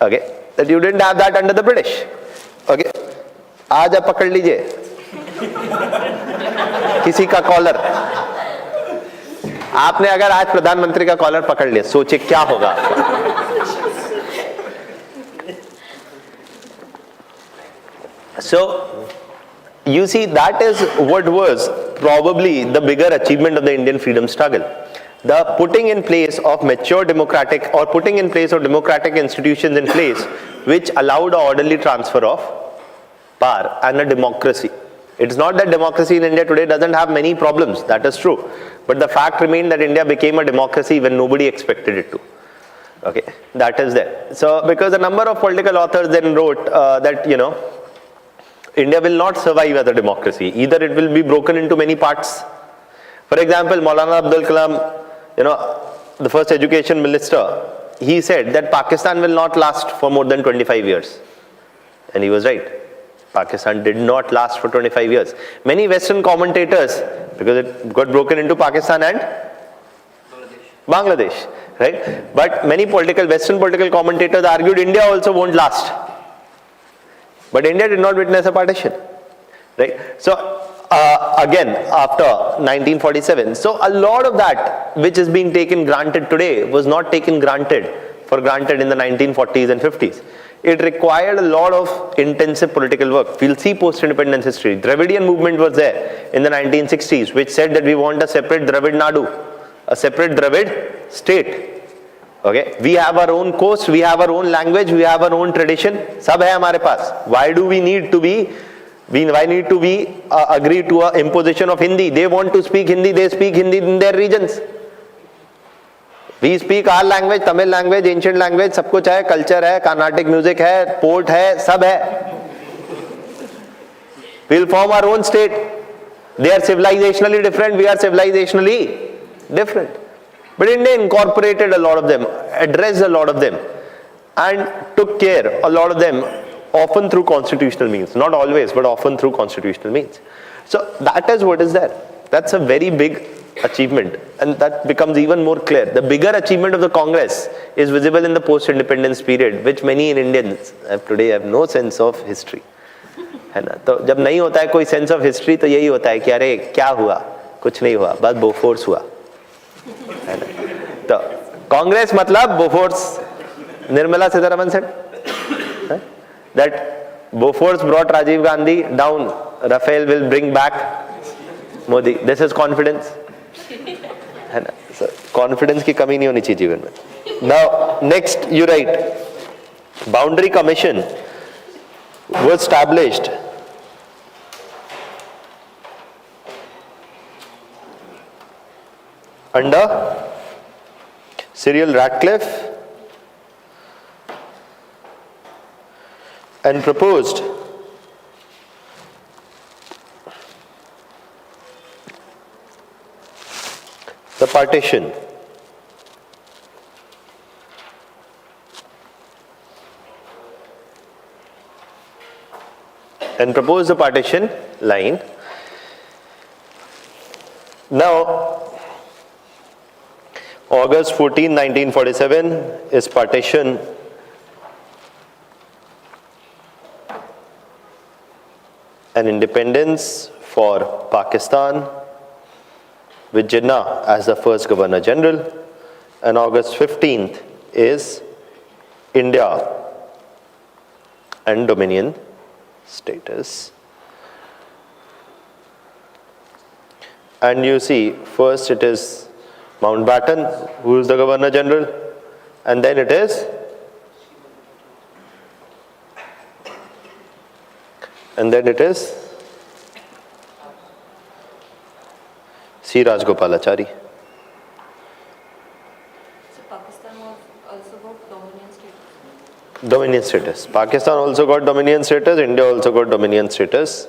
Okay, that you didn't have that under the British. Okay, आज आप पकड़ लीजिए किसी का collar. आपने अगर आज प्रधानमंत्री का कॉलर पकड़ लिया, सोचिए क्या होगा. So, you see, that is what was probably the bigger achievement of the Indian freedom struggle. the putting in place of mature democratic or putting in place of democratic institutions in place which allowed a orderly transfer of power and a democracy. It's not that democracy in India today doesn't have many problems, that is true. But the fact remained that India became a democracy when nobody expected it to. Okay, that is there. So, because a number of political authors then wrote that, you know, India will not survive as a democracy. Either it will be broken into many parts. For example, Maulana Abdul Kalam, you know, the first education minister, he said that Pakistan will not last for more than 25 years. And he was right. Pakistan did not last for 25 years. Many Western commentators, because it got broken into Pakistan and Bangladesh, right? But many Western political commentators argued India also won't last. But India did not witness a partition, right? So, again, after 1947, so a lot of that which is being taken granted today was not taken for granted in the 1940s and 50s. It required a lot of intensive political work. We'll see post-independence history. Dravidian movement was there in the 1960s, which said that we want a separate Dravid Nadu, a separate Dravid state. Okay, we have our own coast, we have our own language, we have our own tradition. Sab hai hamare paas. Why do we need to be agree to a imposition of Hindi? They want to speak Hindi, they speak Hindi in their regions. We speak our language, Tamil language, ancient language, सब कुछ है, culture है, Carnatic music है, port है, सब है. We'll form our own state. They are civilizationally different, we are civilizationally different. But India incorporated a lot of them, addressed a lot of them, and took care, a lot of them, often through constitutional means. Not always, but often through constitutional means. So that is what is there. That's a very big achievement, and that becomes even more clear. The bigger achievement of the Congress is visible in the post-independence period, which many Indians today have no sense of history. है ना? तो जब नहीं होता है कोई sense of history, तो यही होता है कि अरे क्या हुआ? कुछ नहीं हुआ, बस बोफोर्स हुआ. है ना? तो कांग्रेस मतलब Bofors. Nirmala Sitharaman said that Bofors brought Rajiv Gandhi down. Rafael will bring back Modi. This is confidence. है ना? So, confidence की कमी नहीं होनी चाहिए जीवन में. Now, next you write, Boundary Commission was established under Cyril Ratcliffe and proposed the partition line. Now, August 14, 1947 is partition and independence for Pakistan, with Jinnah as the first Governor General, and August 15th is India and Dominion status. And you see, first it is Mountbatten, who is the Governor General, and then it is C. Rajgopalachari. So Pakistan also got dominion status? Dominion status. Pakistan also got dominion status, India also got dominion status.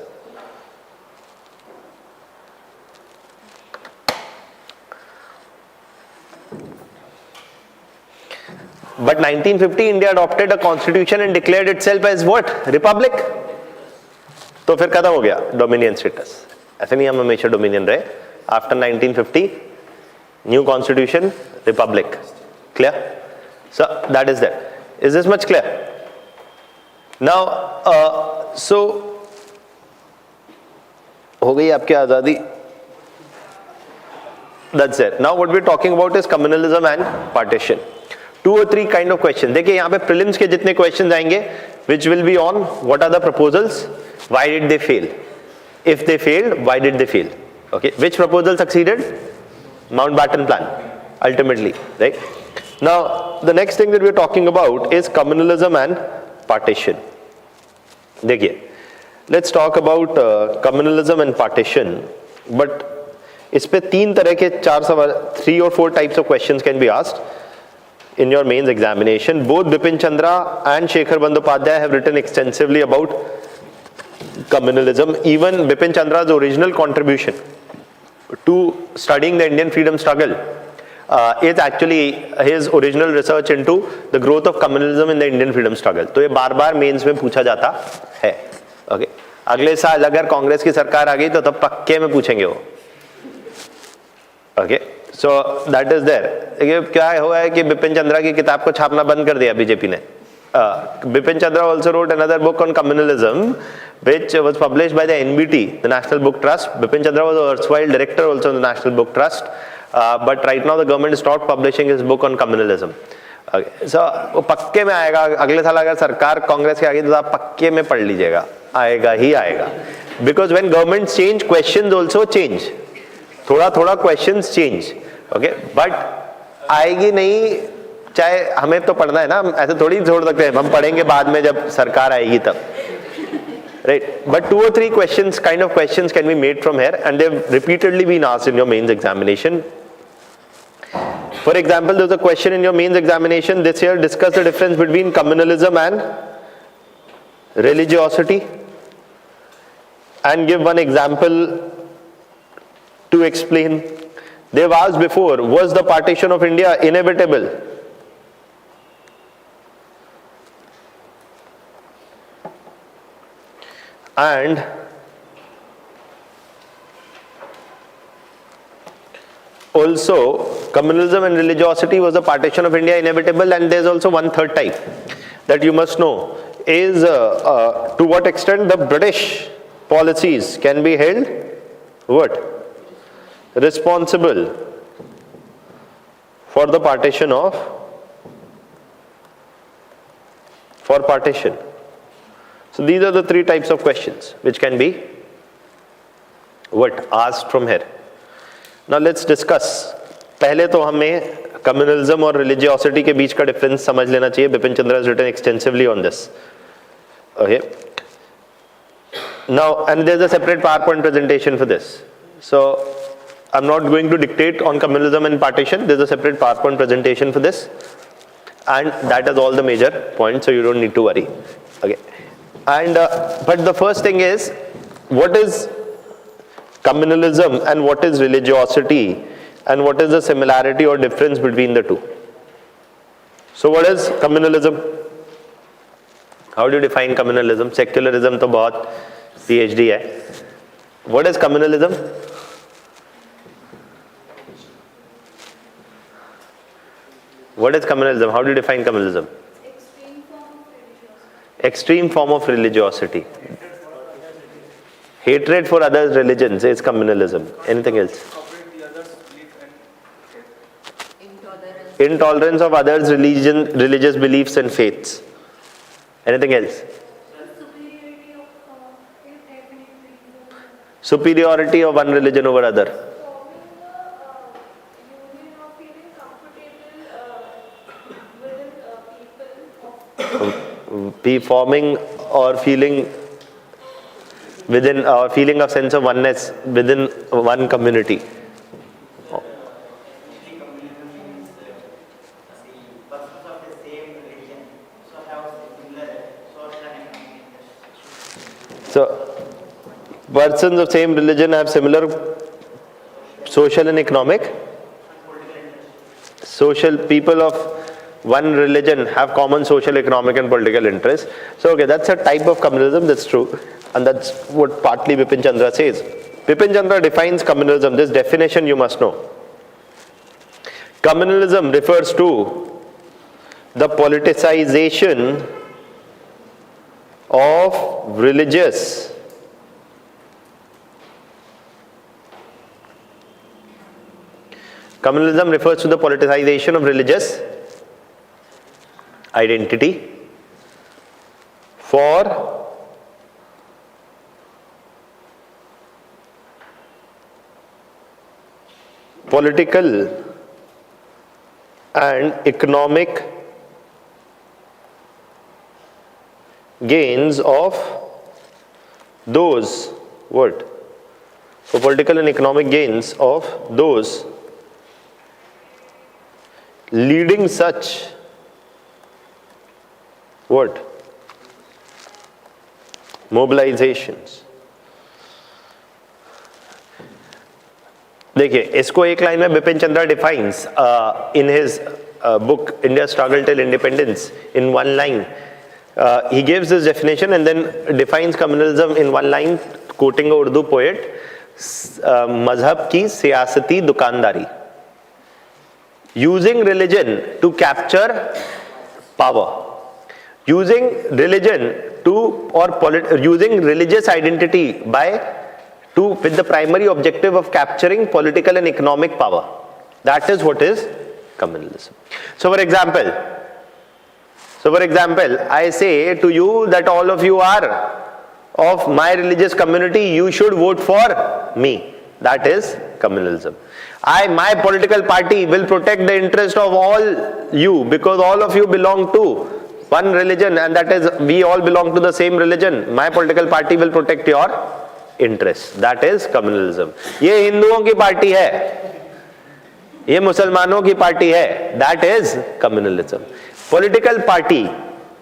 But 1950 India adopted a constitution and declared itself as what? Republic. तो फिर खत्म हो गया dominion status. ऐसे नहीं हम हमेशा dominion रहे. After 1950, new constitution, republic. Clear? So that is that. Is this much clear? Now, so हो गई आपकी आज़ादी. That's it. Now what we're talking about is communalism and partition. 2 or 3 kind of questions. देखिए यहाँ पे prelims के जितने questions आएंगे, which will be on what are the proposals, why did they fail, if they failed, why did they fail. Okay, which proposal succeeded? Mountbatten plan. ultimately, right? Now, the next thing that we're talking about is communalism and partition. देखिए, let's talk about communalism and partition, but इस पे 3 तरह के 4 सवाल, 3 or 4 types of questions can be asked in your mains examination. Both Bipin Chandra and Shekhar Bandyopadhyay have written extensively about communalism. Even Bipin Chandra's original contribution to studying the Indian freedom struggle is actually his original research into the growth of communalism in the Indian freedom struggle. तो ये बार बार mains में पूछा जाता है. Okay. अगले साल अगर कांग्रेस की सरकार आ गई तो तब पक्के में पूछेंगे वो. Okay. So that is there. क्या हुआ है कि बिपिन चंद्रा की किताब को छापना बंद कर दिया बीजेपी ने. Bipin Chandra also wrote another book on communalism, which was published by the NBT, the National Book Trust. Bipin Chandra was an erstwhile director also in the National Book Trust, but right now the government stopped publishing his book on communalism. Okay. So वो पक्के में आएगा. अगले साल अगर सरकार कांग्रेस की आ गई तो आप पक्के में पढ़ लीजिएगा. आएगा ही आएगा. Because when governments change, questions also change. थोड़ा थोड़ा questions change. Okay, but आएगी नहीं. चाहे हमें तो पढ़ना है ना, ऐसे थोड़ी छोड़ सकते हैं. हम पढ़ेंगे बाद में जब सरकार आएगी तब. Right, but 2 or 3 questions, kind of questions can be made from here, and they've repeatedly been asked in your mains examination. For example, there's a question in your mains examination this year: discuss the difference between communalism and religiosity, and give one example to explain. They've asked before, was the partition of India inevitable? And also, communalism and religiosity, was the partition of India inevitable? And there's also one third type that you must know is to what extent the British policies can be held what? Responsible for the partition of partition. So these are the 3 types of questions which can be what asked from here. Now let's discuss. पहले तो हमें communalism और religiosity के बीच का difference समझ लेना चाहिए. Bipin Chandra has written extensively on this. Okay. Now, and there's a separate PowerPoint presentation for this. So I'm not going to dictate on communalism and partition. There's a separate PowerPoint presentation for this, and that is all the major points, so you don't need to worry. Okay. And but the first thing is, what is communalism and what is religiosity, and what is the similarity or difference between the two? So what is communalism? How do you define communalism? Secularism तो बहुत PhD है. What is communalism? What is communalism? How do you define communalism? Extreme form of religiosity. Hatred for others' religions is communalism. Anything else? Intolerance of others' religious beliefs and faiths. Anything else? Superiority of one religion over other. Be forming or feeling within or feeling a sense of oneness within one community. So persons of same religion have similar social and economic. Social people of one religion have common social, economic and political interests. So okay, that's a type of communalism, that's true. And that's what partly Bipin Chandra says. Bipin Chandra defines communalism. This definition you must know. Communalism refers to the politicization of religious Communalism refers to the politicization of religious identity for political and economic gains of those what? For political and economic gains of those leading such what? Mobilizations. देखिए इसको एक line में Bipin Chandra defines in his book India Struggle Till Independence in one line. He gives this definition and then defines communalism in one line, quoting a Urdu poet, मजहब की सियासती दुकानदारी, using religion to capture power, using religion to using religious identity with the primary objective of capturing political and economic power. That is what is communalism. So for example, I say to you that all of you are of my religious community, you should vote for me. That is communalism. My political party will protect the interest of all you because all of you belong to one religion, and that is we all belong to the same religion. My political party will protect your interests. That is communalism. ये हिंदुओं की party है, ये मुसलमानों की party है. That is communalism. Political party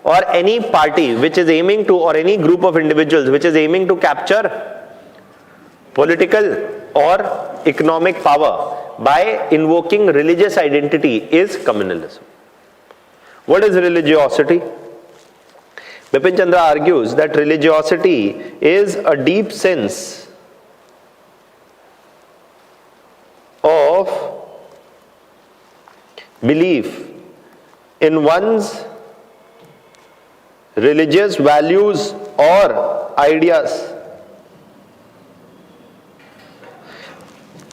or any party which is aiming to, or any group of individuals which is aiming to capture political or economic power by invoking religious identity is communalism. What is religiosity? Bipin Chandra argues that religiosity is a deep sense of belief in one's religious values or ideas.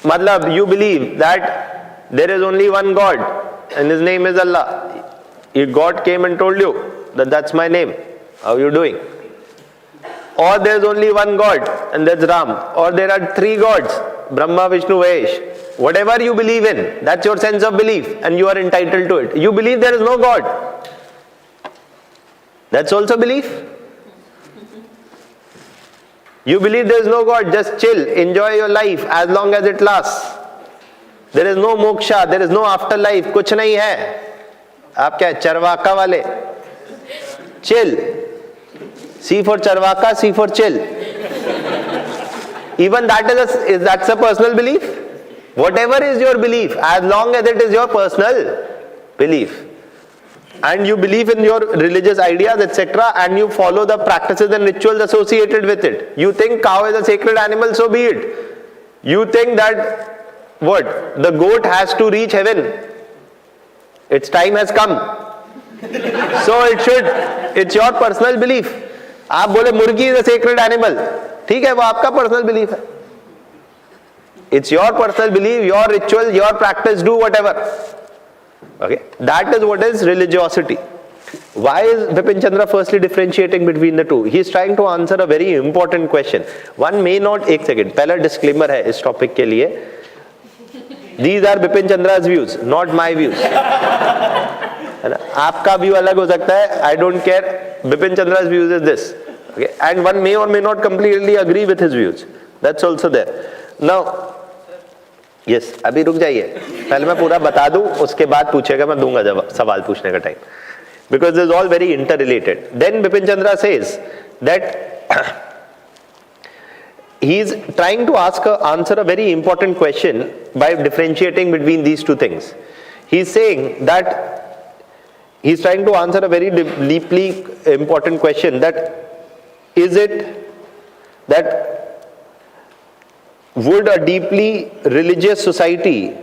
Matlab, you believe that there is only one God and his name is Allah. If God came and told you that that's my name, how are you doing? Or there is only one God and that's Ram. Or there are three gods, Brahma, Vishnu, Mahesh. Whatever you believe in, that's your sense of belief and you are entitled to it. You believe there is no God. That's also belief. You believe there is no God, just chill, enjoy your life as long as it lasts. There is no moksha, there is no afterlife, kuch nahi hai. आप क्या चरवाका वाले? Chill. C for charvaka, C for chill. Even that's a personal belief. Whatever is your belief, as long as it is your personal belief, and you believe in your religious ideas, etc., and you follow the practices and rituals associated with it. You think cow is a sacred animal, so be it. You think that the goat has to reach heaven. Its time has come. So it's your personal belief. आप बोले मुर्गी is a sacred animal, ठीक है, वो आपका personal belief है. It's your personal belief, your ritual, your practice, do whatever. Okay, that is what is religiosity. Why is Bipin Chandra firstly differentiating between the two? He is trying to answer a very important question. One may not, एक second, पहला disclaimer है इस topic के लिए. These are Bipin Chandra's views, not my views. है ना? आपका view अलग हो सकता है. I don't care. Bipin Chandra's views is this. Okay, and one may or may not completely agree with his views. That's also there. Now, yes, अभी रुक जाइए. पहले मैं पूरा बता दूं, उसके बाद पूछेगा, मैं दूंगा जवाब सवाल पूछने का time. Because this is all very interrelated. Then Bipin Chandra says that he is trying to answer a very important question by differentiating between these two things. He is saying that he is trying to answer a very deeply important question, that is it that would a deeply religious society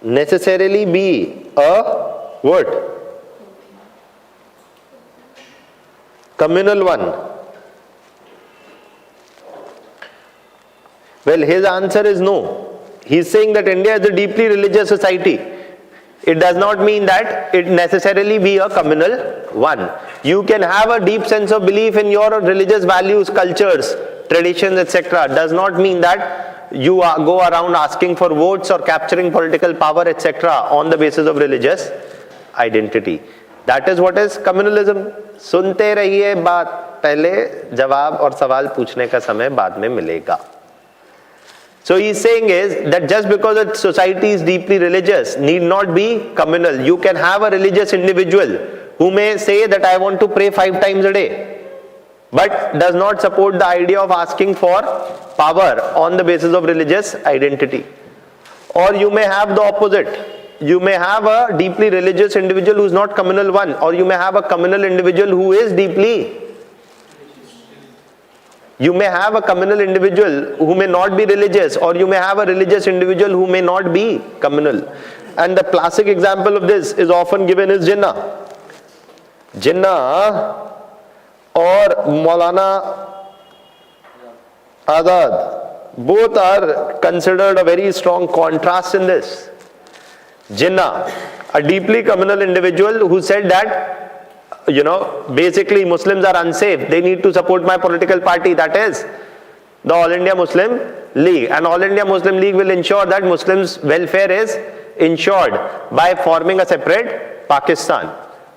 necessarily be a what? Communal one? Well, his answer is no. He is saying that India is a deeply religious society. It does not mean that it necessarily be a communal one. You can have a deep sense of belief in your religious values, cultures, traditions, etc., does not mean that you go around asking for votes or capturing political power, etc., on the basis of religious identity. That is what is communalism. सुनते रहिए बात, पहले जवाब और सवाल पूछने का समय बाद में मिलेगा. So he is saying is that just because a society is deeply religious need not be communal. You can have a religious individual who may say that I want to pray 5 times a day, but does not support the idea of asking for power on the basis of religious identity. Or you may have the opposite. You may have a deeply religious individual who is not communal one, or you may have a communal individual who is deeply. You may have a communal individual who may not be religious, or you may have a religious individual who may not be communal. And the classic example of this is often given is Jinnah. Jinnah or Maulana Azad, both are considered a very strong contrast in this. Jinnah, a deeply communal individual who said that, basically Muslims are unsafe, they need to support my political party, that is the All India Muslim League. And All India Muslim League will ensure that Muslims' welfare is ensured by forming a separate Pakistan.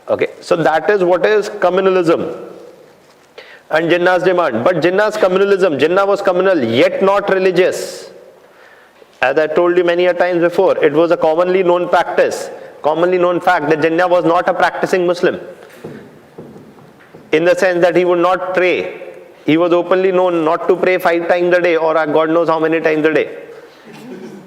Okay, so that is what is communalism. And Jinnah's demand. But Jinnah's communalism, Jinnah was communal yet not religious. As I told you many a times before, it was a commonly known practice, commonly known fact that Jinnah was not a practicing Muslim. In the sense that he would not pray. He was openly known not to pray 5 times a day or God knows how many times a day.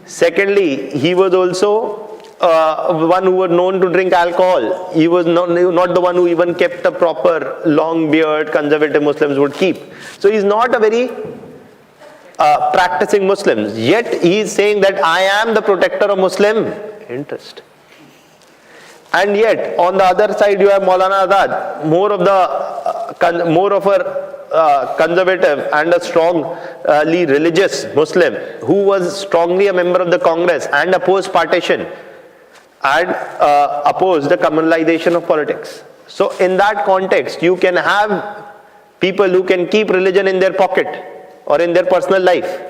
Secondly, he was also one who was known to drink alcohol. He was not the one who even kept a proper long beard conservative Muslims would keep. So he's not a very practicing Muslim. Yet he is saying that I am the protector of Muslim interest. And yet, on the other side, you have Maulana Azad, more of a conservative and a strongly religious Muslim, who was strongly a member of the Congress and opposed partition and opposed the communalization of politics. So, in that context, you can have people who can keep religion in their pocket or in their personal life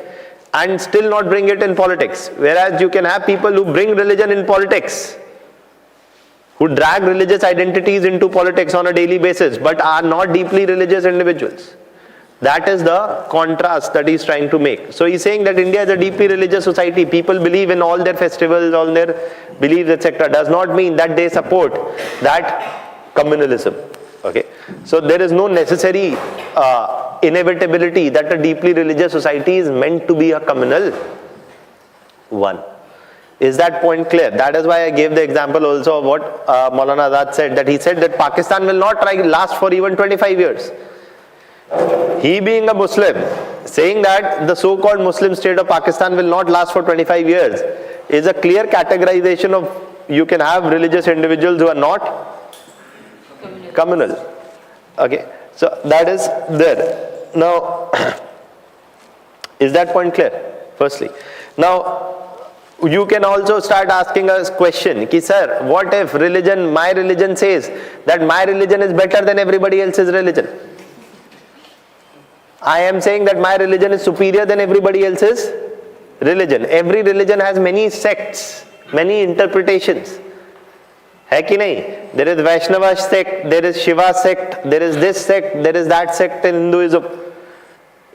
and still not bring it in politics. Whereas you can have people who bring religion in politics, who drag religious identities into politics on a daily basis, but are not deeply religious individuals. That is the contrast that he's trying to make. So he's saying that India is a deeply religious society. People believe in all their festivals, all their beliefs, etc. Does not mean that they support that communalism. Okay. So there is no necessary inevitability that a deeply religious society is meant to be a communal one. Is that point clear? That is why I gave the example also of what Maulana Azad said, that he said that Pakistan will not last for even 25 years. He being a Muslim, saying that the so-called Muslim state of Pakistan will not last for 25 years is a clear categorization of, you can have religious individuals who are not communal. Okay, so that is there. Now, is that point clear? Firstly. Now, you can also start asking us question, ki sir, what if my religion says that my religion is better than everybody else's religion? I am saying that my religion is superior than everybody else's religion. Every religion has many sects, many interpretations. Hai ki nahi? There is Vaishnava sect, there is Shiva sect, there is this sect, there is that sect in Hinduism.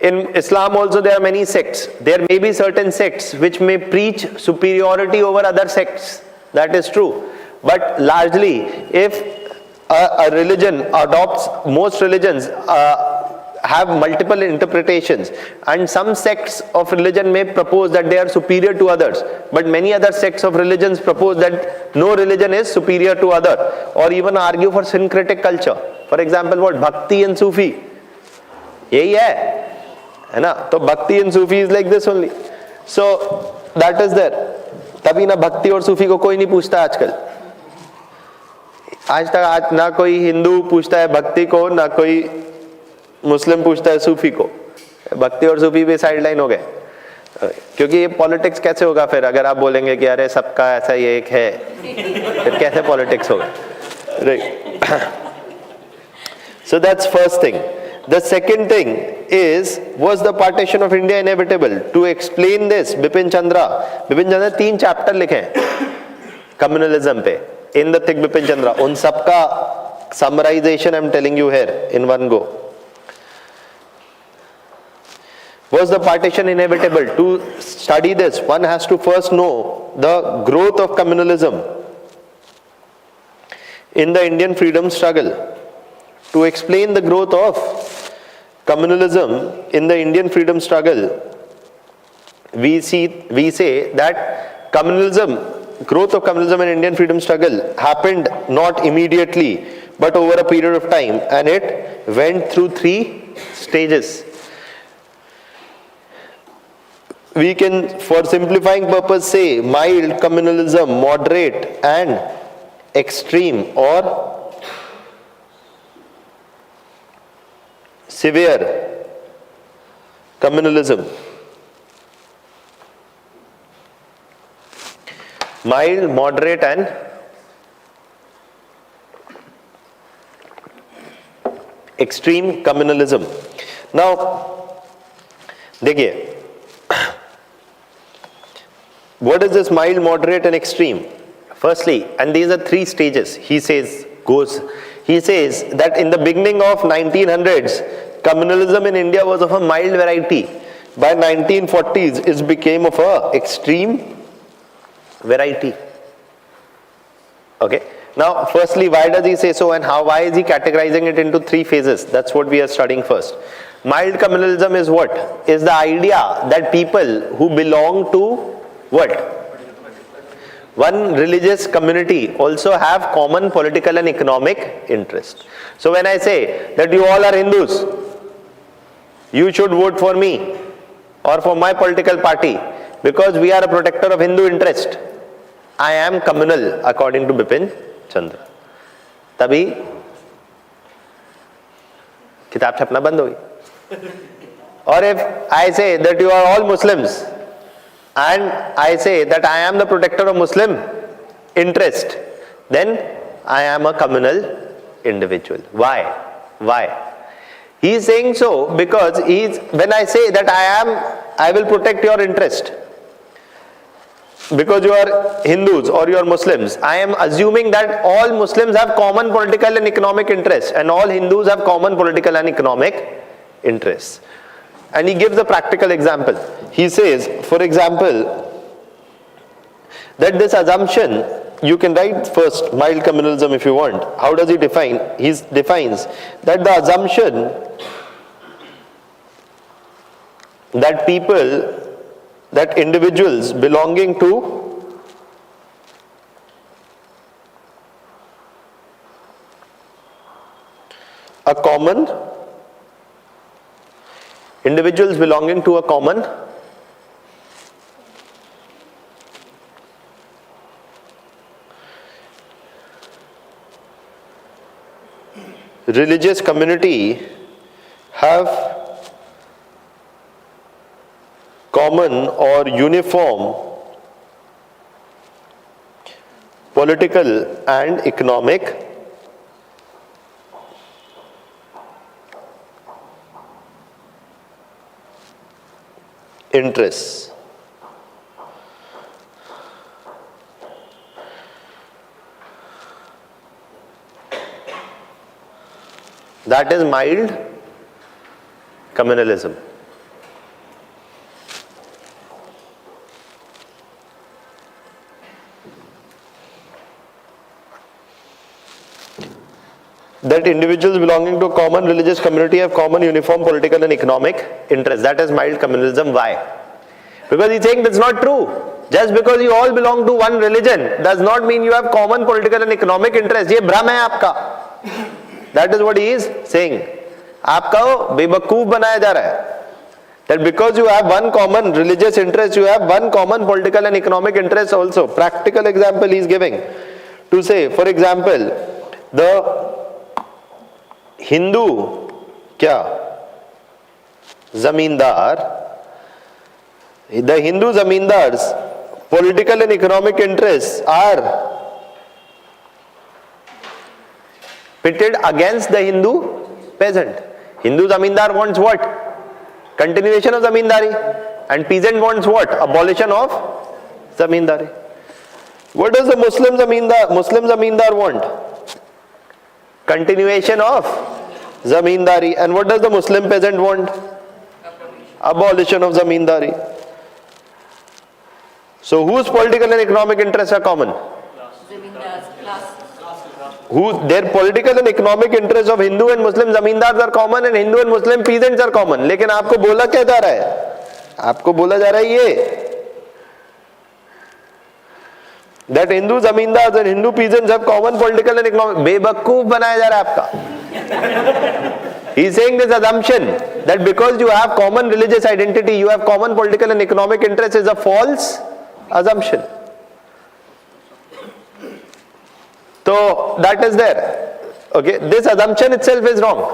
In Islam also there are many sects. There may be certain sects which may preach superiority over other sects. That is true. But largely, if a religion adopts, most religions have multiple interpretations, and some sects of religion may propose that they are superior to others, but many other sects of religions propose that no religion is superior to other, or even argue for syncretic culture. For example, what? Bhakti and Sufi. Yahi hai. है ना, तो bhakti and Sufi is like this only. So that is there. तभी ना भक्ति और सूफी को कोई नहीं पूछता आजकल. आज तक ना कोई हिंदू पूछता है भक्ति को, ना कोई मुस्लिम पूछता है सूफी को. भक्ति और सूफी भी साइडलाइन हो गए, क्योंकि ये पॉलिटिक्स कैसे होगा फिर अगर आप बोलेंगे कि अरे सबका ऐसा ही एक है, फिर कैसे पॉलिटिक्स होगा, right? So that's first thing. The second thing is, was the partition of India inevitable? To explain this, Bipin Chandra 3 chapter लिखे हैं communalism पे, in the thick Bipin Chandra. उन सबका summarization I'm telling you here in one go. Was the partition inevitable? To study this, one has to first know the growth of communalism in the Indian freedom struggle. To explain the growth of communalism in the Indian freedom struggle, we say that growth of communalism in Indian freedom struggle happened not immediately, but over a period of time, and it went through 3 stages. We can, for simplifying purpose, say mild communalism, moderate and extreme or severe communalism. Mild, moderate and extreme communalism. Now, देखिए, what is this mild, moderate and extreme? Firstly, and these are 3 stages, he says that in the beginning of 1900s, communalism in India was of a mild variety. By 1940s, it became of a extreme variety. Okay. Now, firstly, why does he say so, and why is he categorizing it into 3 phases? That's what we are studying first. Mild communalism is what? Is the idea that people who belong to what? One religious community also have common political and economic interest. So when I say that you all are Hindus, you should vote for me or for my political party because we are a protector of Hindu interest. I am communal according to Bipin Chandra. तभी किताब छपना बंद होगी. Or if I say that you are all Muslims and I say that I am the protector of Muslim interest, then I am a communal individual. Why? He is saying so because when I say that I will protect your interest because you are Hindus or you are Muslims, I am assuming that all Muslims have common political and economic interests and all Hindus have common political and economic interests. And he gives a practical example. He says, for example, that this assumption, you can write first mild communalism if you want. How does he define? He defines that the assumption that individuals belonging to a common religious community have common or uniform political and economic interests. That is mild communalism. That individuals belonging to a common religious community have common uniform political and economic interests. That is mild communalism. Why? Because he's saying that's not true. Just because you all belong to one religion does not mean you have common political and economic interests. ये भ्रम है आपका. That is what he is saying. आपका बेवकूफ बनाया जा रहा है. That because you have one common religious interest, you have one common political and economic interest also. Practical example he is giving. To say, for example, the Hindu क्या जमींदार, the Hindu zamindars political and economic interests are pitted against the Hindu peasant. Hindu zamindar wants what? Continuation of zamindari. And peasant wants what? Abolition of zamindari. What does the Muslim zamindar want? Continuation of zamindari. And what does the Muslim peasant want? Abolition of zamindari. So whose political and economic interests are common? Zamindars, class. Their political and economic interests of Hindu and Muslim zamindars are common and Hindu and Muslim peasants are common. लेकिन आपको बोला क्या जा रहा है? आपको बोला जा रहा है ये that Hindu zamindars and Hindu peasants have common political and economic. बेवकूफ बनाया जा रहा है आपका. He is saying this assumption that because you have common religious identity, you have common political and economic interests is a false assumption. So that is there. Okay, this assumption itself is wrong.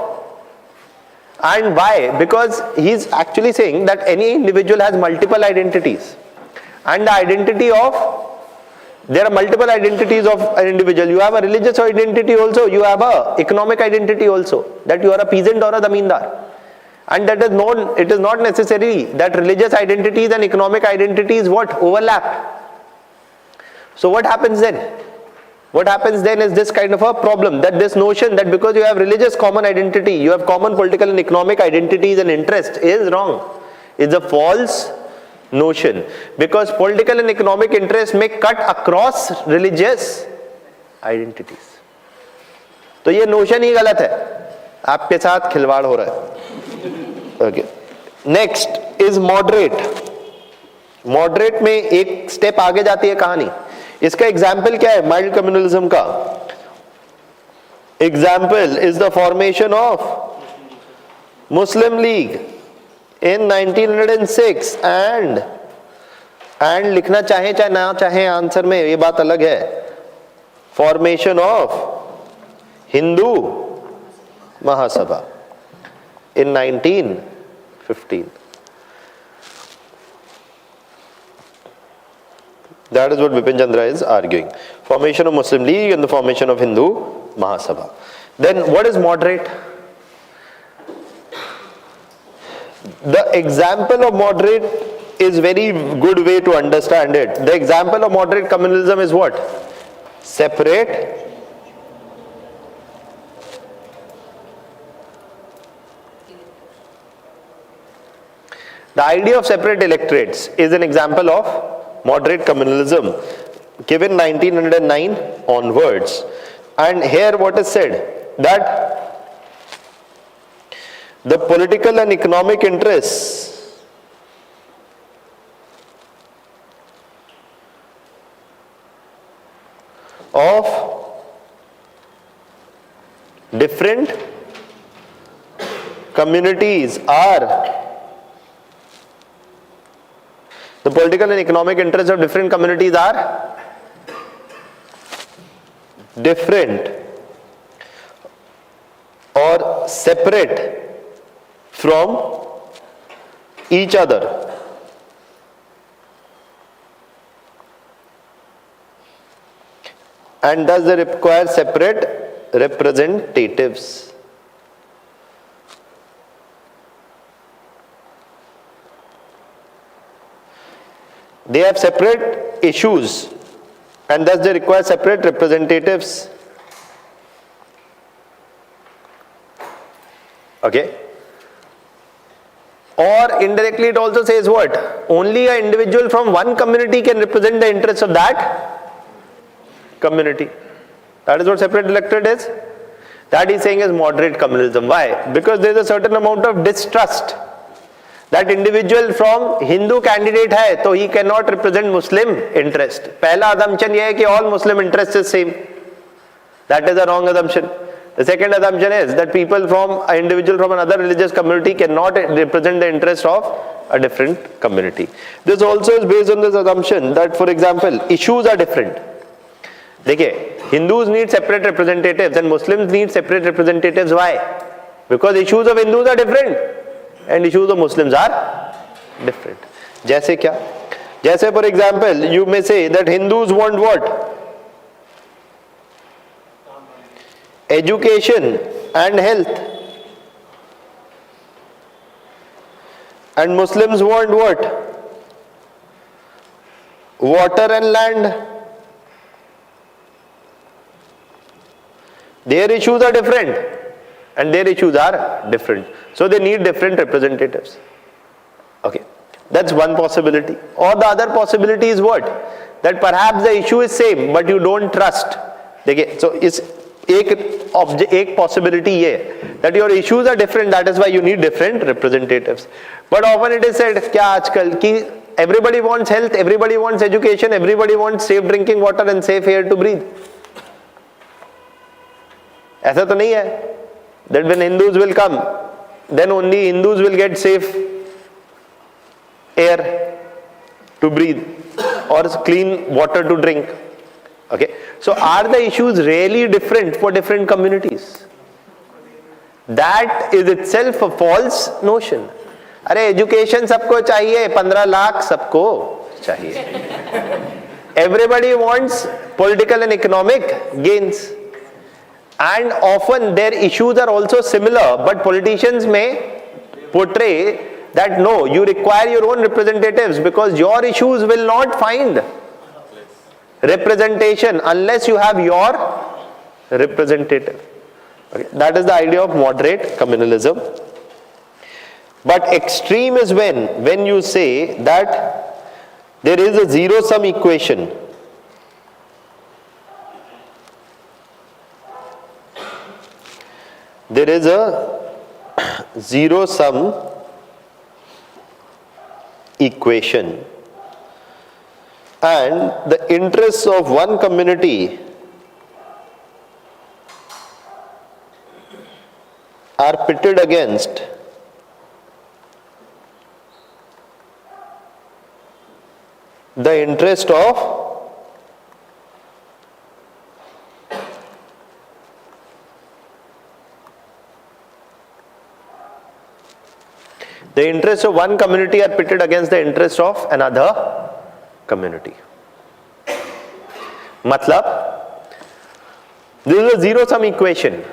And why? Because he is actually saying that any individual has multiple identities. And the identity of, there are multiple identities of an individual. You have a religious identity also, you have a economic identity also, that you are a peasant or a zamindar. And that is known, it is not necessary that religious identities and economic identities what? Overlap. So what happens then? What happens then is this kind of a problem, that this notion that because you have religious common identity, you have common political and economic identities and interests is wrong. It's a false notion. Because political and economic interests may cut across religious identities. तो ये notion ही गलत है. आपके साथ खिलवाड़ हो रहा है. Okay. Next is moderate. Moderate में एक step आगे जाती है कहानी. इसका एग्जाम्पल क्या है माइल्ड कम्युनलिज्म का? Example is the formation of Muslim league in 1906 and लिखना चाहे चाहे ना चाहे आंसर में, ये बात अलग है. Formation of Hindu Mahasabha in 1915. That is what Bipin Chandra is arguing. Formation of Muslim League and the formation of Hindu Mahasabha. Then what is moderate? The example of moderate is very good way to understand it. The example of moderate communalism is what? Separate the idea of separate electorates is an example of moderate communalism given 1909 onwards. And here what is said, that the political and economic interests of different communities are the political and economic interests of different communities are different or separate from each other. And thus they require separate representatives. They have separate issues and thus they require separate representatives. Okay? Or indirectly it also says what? Only an individual from one community can represent the interests of that community. That is what separate electorate is. That is saying is moderate communalism. Why? Because there is a certain amount of distrust. That individual from Hindu candidate है तो he cannot represent Muslim interest. पहला assumption ये है कि all Muslim interests is same. That is a wrong assumption. The second assumption is that people from an individual from another religious community cannot represent the interest of a different community. This also is based on this assumption that, for example, issues are different. देखिए, Hindus need separate representatives and Muslims need separate representatives. Why? Because issues of Hindus are different. And issues of Muslims are different. जैसे क्या? जैसे for example, you may say that Hindus want what? Education and health. And Muslims want what? Water and land. Their issues are different and their issues are different. So they need different representatives. Okay, that's one possibility. Or the other possibility is what? That perhaps the issue is same but you don't trust. देखिए, so इस एक possibility ये that your issues are different, that is why you need different representatives. But often it is said क्या आजकल कि everybody wants health, everybody wants education, everybody wants safe drinking water and safe air to breathe. ऐसा तो नहीं है that when Hindus will come, then only Hindus will get safe air to breathe or clean water to drink. Okay, so are the issues really different for different communities? That is itself a false notion. अरे education सबको चाहिए, 15 लाख सबको चाहिए. Everybody wants political and economic gains. And often their issues are also similar, but politicians may portray that no, you require your own representatives because your issues will not find representation unless you have your representative. Okay. That is the idea of moderate communalism. But extreme is when you say that there is a zero-sum equation. There is a zero-sum equation and the interests of one community are pitted against the interest of one community are pitted against the interest of another community. Matlab, this is a zero-sum equation.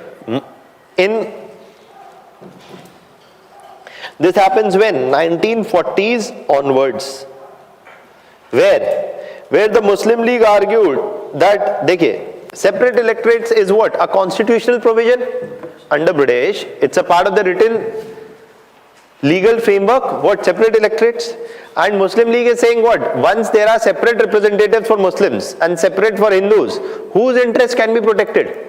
This happens when 1940s onwards, where the Muslim League argued that, देखिए, separate electorates is what? A constitutional provision under British. It's a part of the written legal framework, what? Separate electorates. And Muslim League is saying what? Once there are separate representatives for Muslims and separate for Hindus, whose interests can be protected?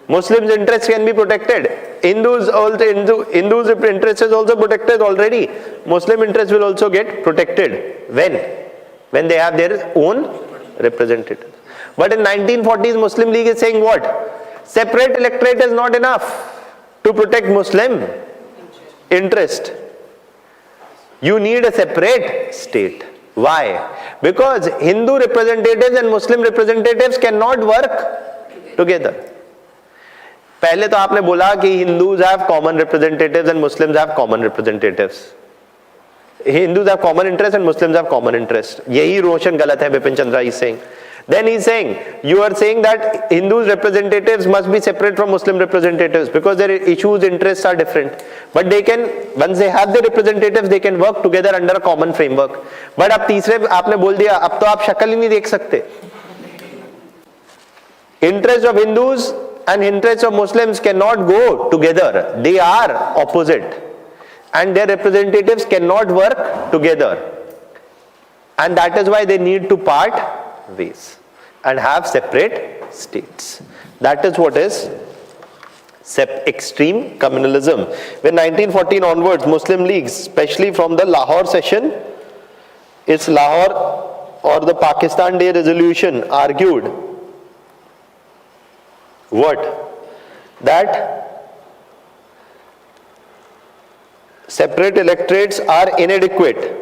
Muslims' interests can be protected. Hindus' interest is also protected already. Muslim interests will also get protected. When they have their own representatives. But in 1940s, Muslim League is saying what? Separate electorate is not enough to protect Muslim interest. You need a separate state. Why? Because Hindu representatives and Muslim representatives cannot work together. पहले तो आपने बोला कि Hindus have common representatives and Muslims have common representatives. Hindus have common interest and Muslims have common interest. यही रोशन गलत है, Bipin Chandra is saying. Then he is saying, you are saying that Hindus representatives must be separate from Muslim representatives because their issues, interests are different. But they can, once they have their representatives, they can work together under a common framework. But अब तीसरे आपने बोल दिया, अब तो आप शक्ल ही नहीं देख सकते. Interest of Hindus and interests of Muslims cannot go together. They are opposite. And their representatives cannot work together. And that is why they need to part ways and have separate states. That is what is extreme communalism. When 1914 onwards, Muslim leagues, especially from the Lahore session, its Lahore or the Pakistan Day resolution argued what? That separate electorates are inadequate.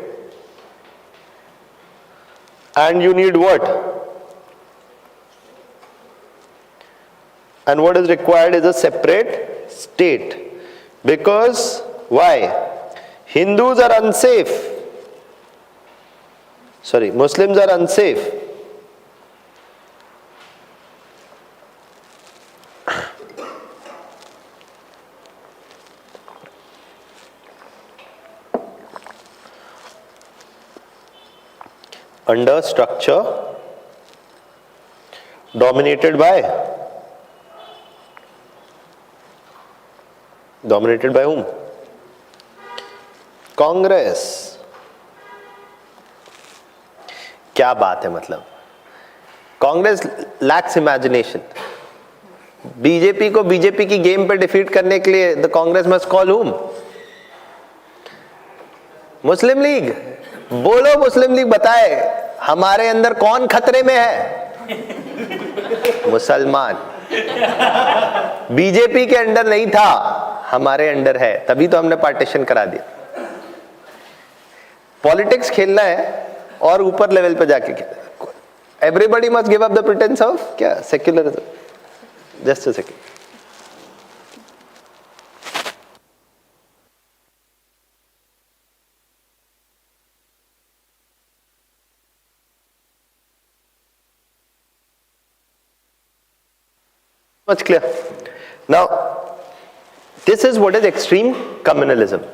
And you need what? And what is required is a separate state. Because, why? Hindus are unsafe. Sorry, Muslims are unsafe. under structure dominated by whom? Congress. क्या बात है, मतलब Congress lakhs imagination. BJP को BJP की game पे defeat करने के लिए the Congress must call whom? Muslim league. बोलो मुस्लिम लीग बताए हमारे अंदर कौन खतरे में है? मुसलमान. बीजेपी के अंडर नहीं था, हमारे अंडर है, तभी तो हमने पार्टीशन करा दिया. पॉलिटिक्स खेलना है और ऊपर लेवल पे जाके खेलना. Everybody must give up the pretence of क्या secularism. Just a second. Much clear. Now, this is what is extreme communalism.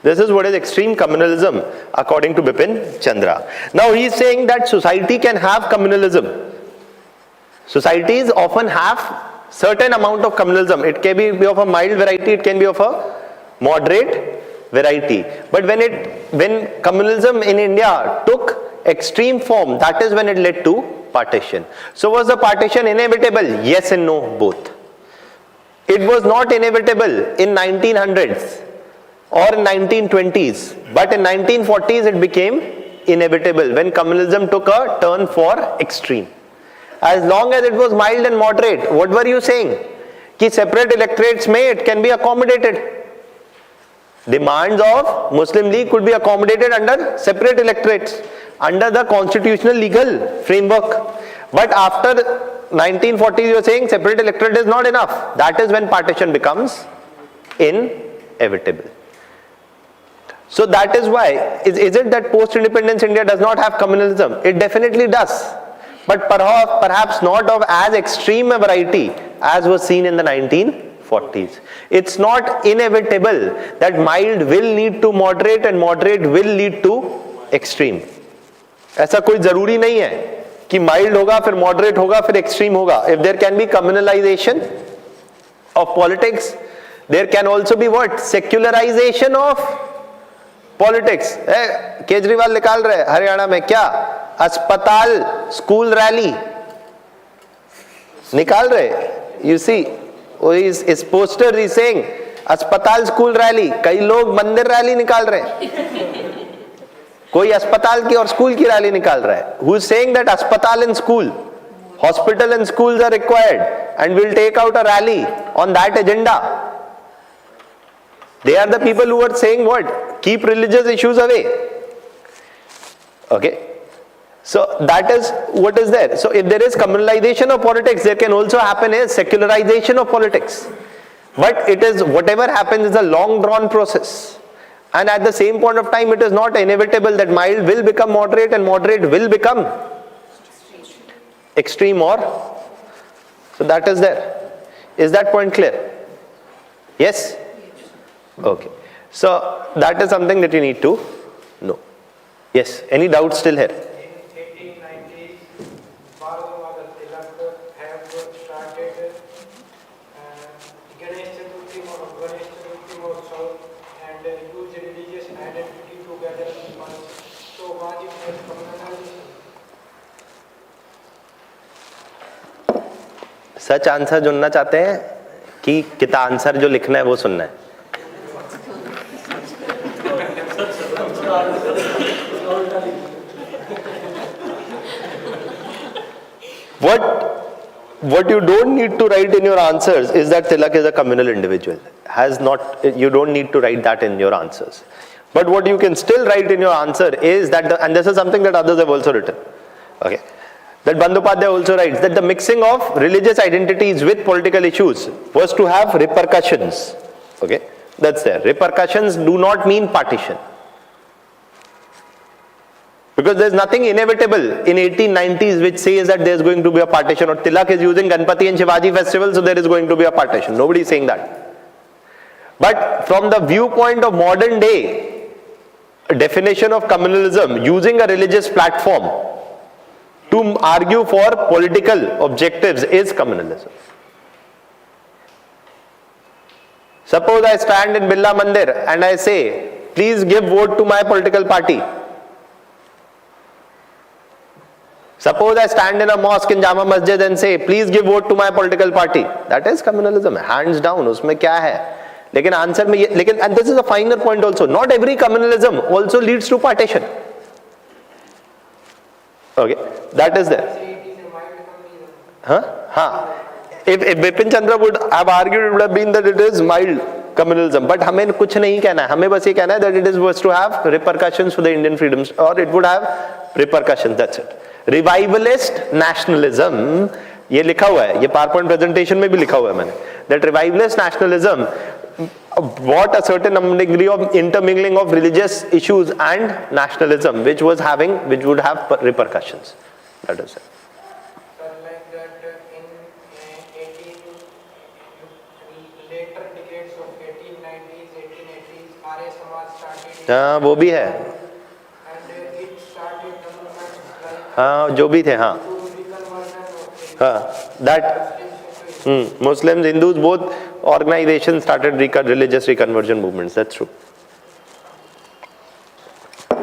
This is what is extreme communalism according to Bipin Chandra. Now he is saying that society can have communalism. Societies often have certain amount of communalism. It can be of a mild variety, it can be of a moderate variety. But when communalism in India took extreme form, that is when it led to partition. So was the partition inevitable? Yes and no, both. It was not inevitable in 1900s or in 1920s, but in 1940s it became inevitable when communalism took a turn for extreme. As long as it was mild and moderate, what were you saying? Ki separate electorates may it can be accommodated. Demands of Muslim League could be accommodated under separate electorates, under the constitutional legal framework. But after 1940s you are saying separate electorate is not enough. That is when partition becomes inevitable. So that is why, is it that post-independence India does not have communalism? It definitely does. But perhaps not of as extreme a variety as was seen in the 1940s. It's not inevitable that mild will lead to moderate and moderate will lead to extreme. ऐसा कोई जरूरी नहीं है कि mild होगा फिर moderate होगा फिर एक्सट्रीम होगा. If there can be communalisation of politics, there can also be what? Secularisation of politics. Kejriwal निकाल रहे हरियाणा में क्या? अस्पताल स्कूल रैली निकाल रहे. यू सी इस पोस्टर इज सेइंग अस्पताल स्कूल रैली. कई लोग मंदिर रैली निकाल रहे हैं. कोई अस्पताल की और स्कूल की रैली निकाल रहा है. Who is saying that अस्पताल and school, hospital and schools are required and will take out a rally on that agenda? They are the people who are saying what? Keep religious issues away. Okay. So that is what is there. So if there is communalization of politics, there can also happen a secularization of politics. But it is, whatever happens is a long drawn process. And at the same point of time, it is not inevitable that mild will become moderate and moderate will become extreme or. So that is there. Is that point clear? Yes? Okay. So that is something that you need to know. Yes. Any doubts still here? Such answer सुनना चाहते हैं कि कितना answer जो लिखना है वो सुनना है? What you don't need to write in your answers is that Tilak is a communal individual. You don't need to write that in your answers. But what you can still write in your answer is that, and this is something that others have also written. Okay. That Bandyopadhyay also writes that the mixing of religious identities with political issues was to have repercussions. Okay, that's there. Repercussions do not mean partition. Because there's nothing inevitable in 1890s which says that there's going to be a partition, or Tilak is using Ganpati and Shivaji festival, so there is going to be a partition. Nobody is saying that. But from the viewpoint of modern day, definition of communalism, using a religious platform to argue for political objectives is communalism. Suppose I stand in Birla Mandir and I say, please give vote to my political party. Suppose I stand in a mosque in Jama Masjid and say, please give vote to my political party. That is communalism, hands down. उसमें क्या है? लेकिन answer में ये, लेकिन and this is a finer point also. Not every communalism also leads to partition. Okay, that is there. हाँ. If Bipin Chandra would have argued, it would have been that it is mild communalism. But हमें कुछ नहीं कहना है. हमें बस ये कहना है that it is was to have repercussions for the Indian freedoms, or it would have repercussions. That's it. Revivalist nationalism, ये लिखा हुआ है, ये PowerPoint presentation में भी लिखा हुआ है मैंने. That revivalist nationalism brought a certain degree of intermingling of religious issues and nationalism, which would have repercussions. That is it. हाँ वो भी है. हाँ जो भी थे. हाँ that Muslims, Hindus, both organizations started religious reconversion movements. That's true.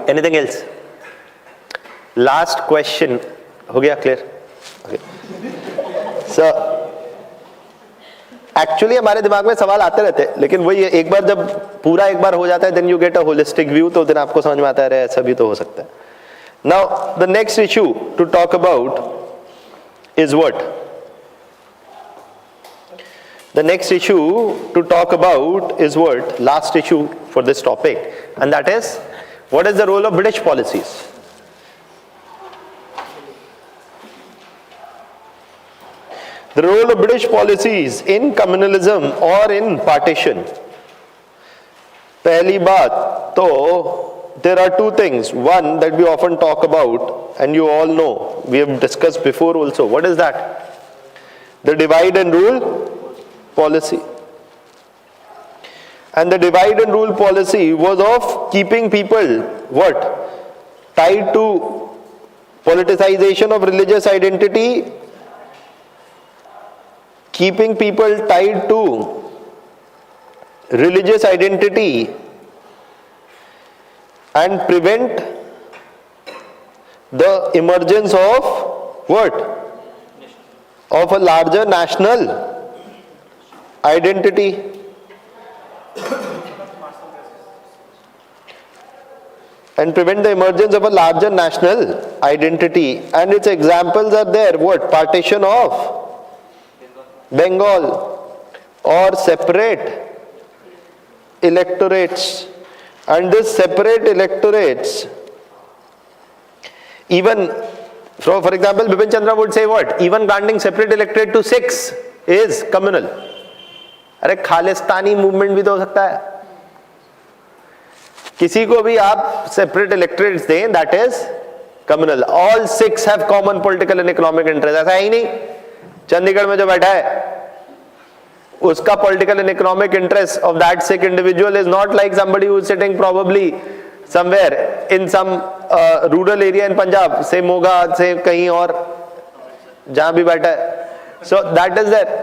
Anything else? Last question. हो गया clear? Okay. So एक्चुअली हमारे दिमाग में सवाल आते रहते हैं, लेकिन वही एक बार जब पूरा एक बार हो जाता है, then you get a holistic view, तो दिन आपको समझ में आता है ऐसा भी तो हो सकता है. Now the next issue to talk about is what? The next issue to talk about is what? Last issue for this topic, and that is what is the role of British policies. The role of British policies in communalism or in partition. पहली बात तो there are two things. One that we often talk about, and you all know, we have discussed before also. What is that? The divide and rule policy. And the divide and rule policy was of keeping people what? Tied to politicization of religious identity, keeping people tied to religious identity, and prevent the emergence of what? Of a larger national identity. And prevent the emergence of a larger national identity. And its examples are there. What? Partition of Bengal, or separate electorates. And this separate electorates, even for example, Bipin Chandra would say what? Even granting separate electorate to Sikhs is communal. अरे Khalistani movement भी तो हो सकता है. किसी को भी आप सेपरेट इलेक्टोरेट्स दें, that is communal. All six have common political and economic interest. ऐसा है ही नहीं. चंडीगढ़ में जो बैठा है उसका political and economic interest of that sick individual is not like somebody who is sitting probably somewhere in some rural area in Punjab, say Moga से कहीं और जहां भी बैठा है. So that is that,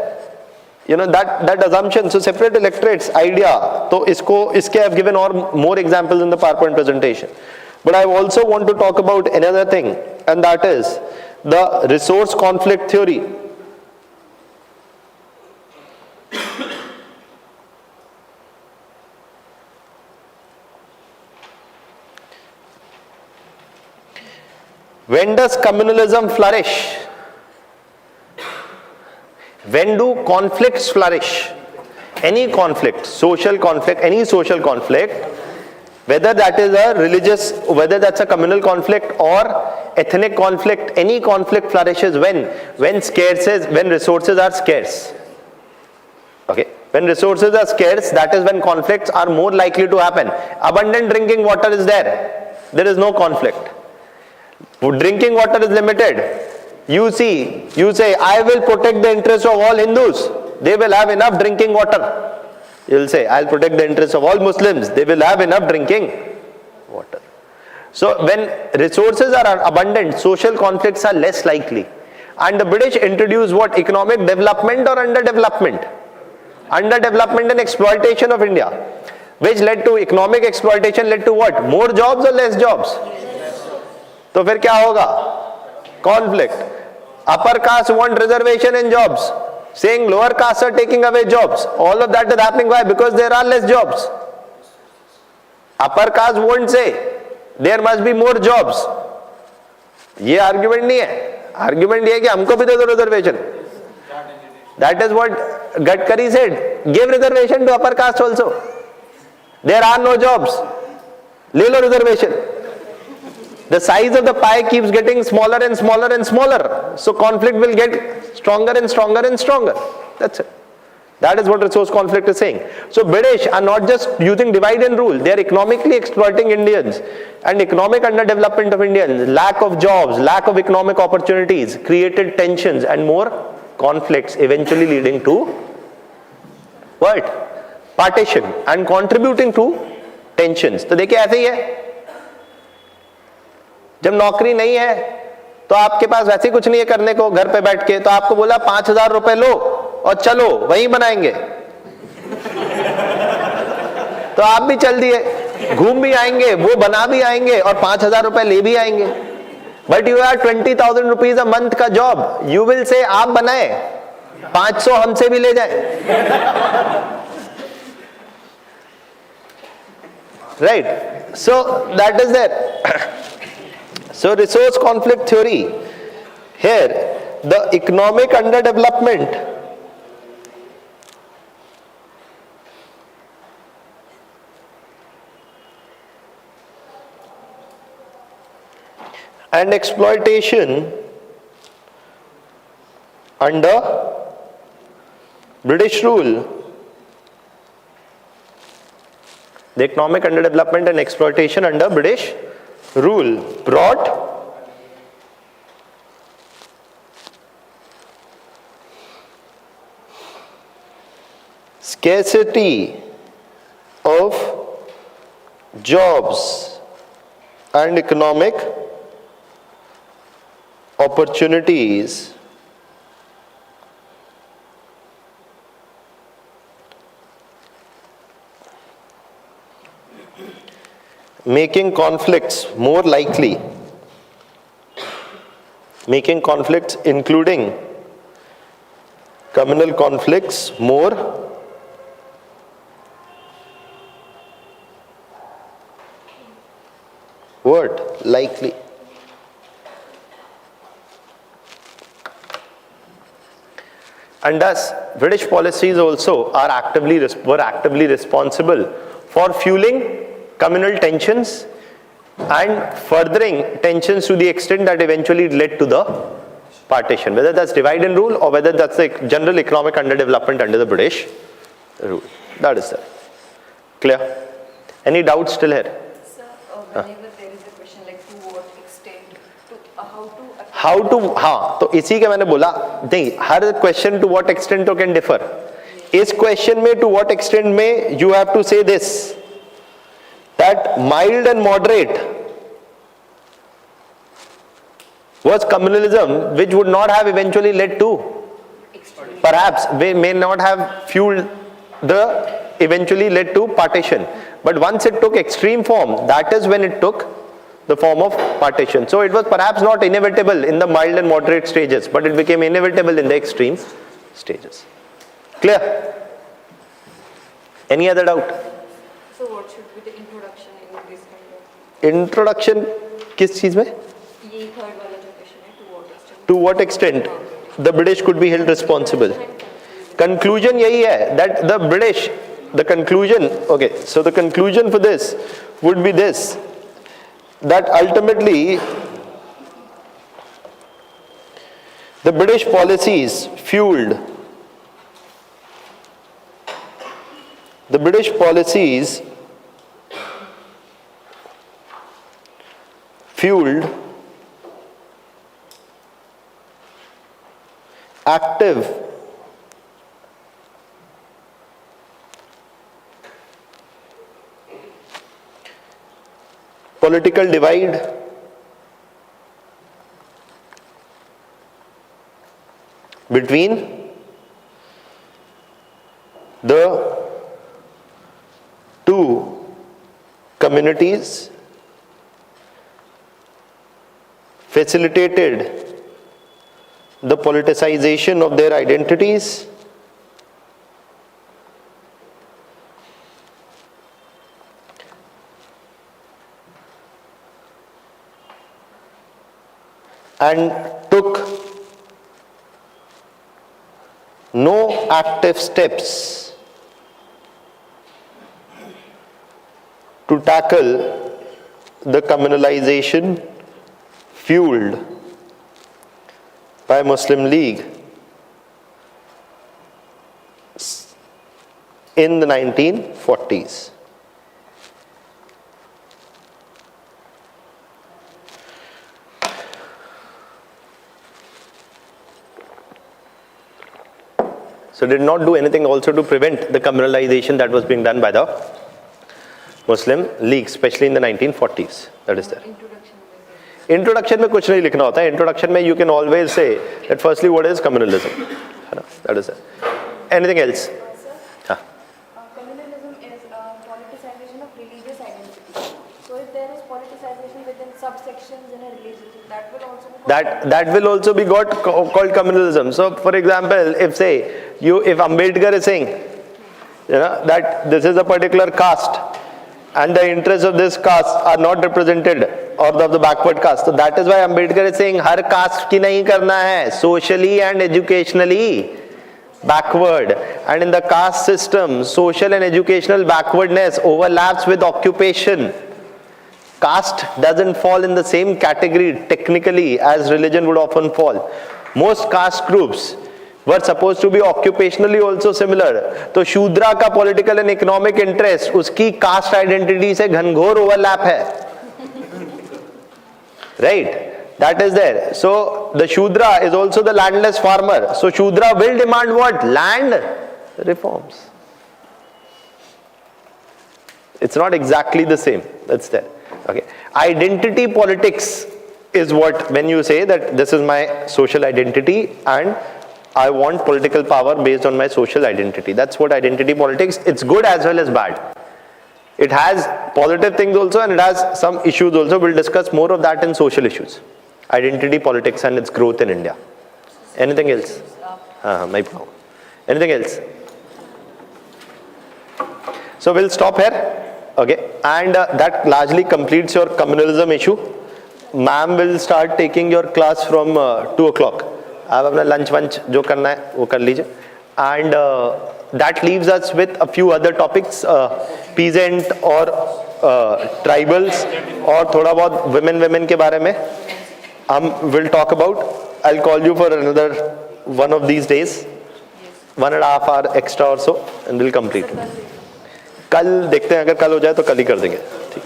you know, that assumption. So separate electorates idea, तो इसके I've given or more examples in the PowerPoint presentation. But I also want to talk about another thing, and that is the resource conflict theory. When does communalism flourish? When do conflicts flourish? Any conflict, social conflict, any social conflict, whether that is a religious, whether that's a communal conflict or ethnic conflict, any conflict flourishes when resources are scarce. Okay, when resources are scarce, that is when conflicts are more likely to happen. Abundant drinking water is there is no conflict. Drinking water is limited. You say, I will protect the interests of all Hindus. They will have enough drinking water. You will say, I'll protect the interests of all Muslims. They will have enough drinking water. So when resources are abundant, social conflicts are less likely. And the British introduced what? Economic development or underdevelopment? Underdevelopment and exploitation of India, which led to economic exploitation, led to what? More jobs or less jobs? तो फिर क्या होगा? Conflict. Upper caste want reservation in jobs, saying lower castes are taking away jobs. All of that is happening. Why? Because there are less jobs. Upper caste won't say there must be more jobs. ये argument नहीं है. Argument ये है कि हमको भी दे दो reservation. That is what Gadkari said. Give reservation to upper caste also. There are no jobs. ले लो reservation. The size of the pie keeps getting smaller and smaller and smaller. So conflict will get stronger and stronger and stronger. That's it. That is what resource conflict is saying. So British are not just using divide and rule. They are economically exploiting Indians. And economic underdevelopment of Indians, lack of jobs, lack of economic opportunities created tensions and more conflicts, eventually leading to what? Partition and contributing to tensions. तो देखिए ऐसे ही है. जब नौकरी नहीं है तो आपके पास वैसे कुछ नहीं है करने को घर पे बैठ के, तो आपको बोला 5,000 रुपए लो और चलो वहीं बनाएंगे, तो आप भी चल दिए, घूम भी आएंगे, वो बना भी आएंगे और 5,000 रुपए ले भी आएंगे. But you are 20,000 rupees a month का जॉब, यू विल से आप बनाए, 500 हमसे भी ले जाए. Right, so that is there. So resource conflict theory, here the economic underdevelopment and exploitation under British rule, the economic underdevelopment and exploitation under British rule brought scarcity of jobs and economic opportunities making conflicts more likely, making conflicts including communal conflicts more what? Likely. And thus British policies also were actively responsible for fueling communal tensions and furthering tensions to the extent that eventually led to the partition, whether that's divide and rule or whether that's the general economic underdevelopment under the British rule. That is there. Clear? Any doubts still here? Sir, whenever there is a question like to what extent, to how to हाँ, तो इसी के मैंने बोला नहीं, हर question to what extent can differ. इस question में टू व्हाट एक्सटेंट में you have to say this, that mild and moderate was communalism, which would not have eventually led to, perhaps may not have fueled the eventually led to partition, but once it took extreme form, that is when it took the form of partition. So it was perhaps not inevitable in the mild and moderate stages, but it became inevitable in the extreme stages. Clear? Any other doubt? So what should be the introduction in this kind of? Introduction किस चीज में? ये third वाला जो question है, to what extent? To what extent the British could be held responsible? Conclusion यही है that the British, the conclusion, okay, so the conclusion for this would be this, that ultimately the British policies fueled active political divide between the two communities facilitated the politicization of their identities and took no active steps to tackle the communalization fueled by Muslim League in the 1940s. So did not do anything also to prevent the communalization that was being done by the Muslim League, especially in the 1940s. That is there. Introduction में कुछ नहीं लिखना होता है. Introduction में you can always say that firstly what is communalism. That is it. Anything else? Sir, communalism is politicization of religious identity. So if there is politicization within subsections in a religion, that will also be that will also be called communalism. So for example, if Ambedkar is saying, that this is a particular caste and the interests of this caste are not represented, or of the backward caste, so that is why Ambedkar is saying her caste की नहीं करना है, socially and educationally backward. And in the caste system, social and educational backwardness overlaps with occupation. Caste doesn't fall in the same category technically as religion would often fall. Most caste groups were supposed to be occupationally also similar. तो शूद्रा का political and economic interest उसकी caste identity से घनघोर overlap है. Right? That is there. So the Shudra is also the landless farmer. So Shudra will demand what? Land reforms. It's not exactly the same. That's there. Okay. Identity politics is what, when you say that this is my social identity and I want political power based on my social identity. That's what identity politics. It's good as well as bad. It has positive things also and it has some issues also. We'll discuss more of that in social issues. Identity politics and its growth in India. Anything else? Anything else? So we'll stop here. Okay. And that largely completes your communalism issue. Ma'am will start taking your class from 2 o'clock. आप अपना lunch वंच जो करना है वो कर लीजिए. And that leaves us with a few other topics, peasant or tribals और थोड़ा बहुत women के बारे में हम will talk about. I'll call you for another one of these days, 1.5 hour extra or so, and we'll complete. कल देखते हैं, अगर कल हो जाए तो कल ही कर देंगे. ठीक.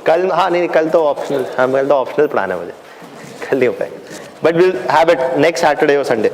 कल हाँ नहीं कल तो ऑप्शनल, कल तो ऑप्शनल पढ़ाना है मुझे, कल नहीं हो पाएगा. But we'll have it next Saturday or Sunday.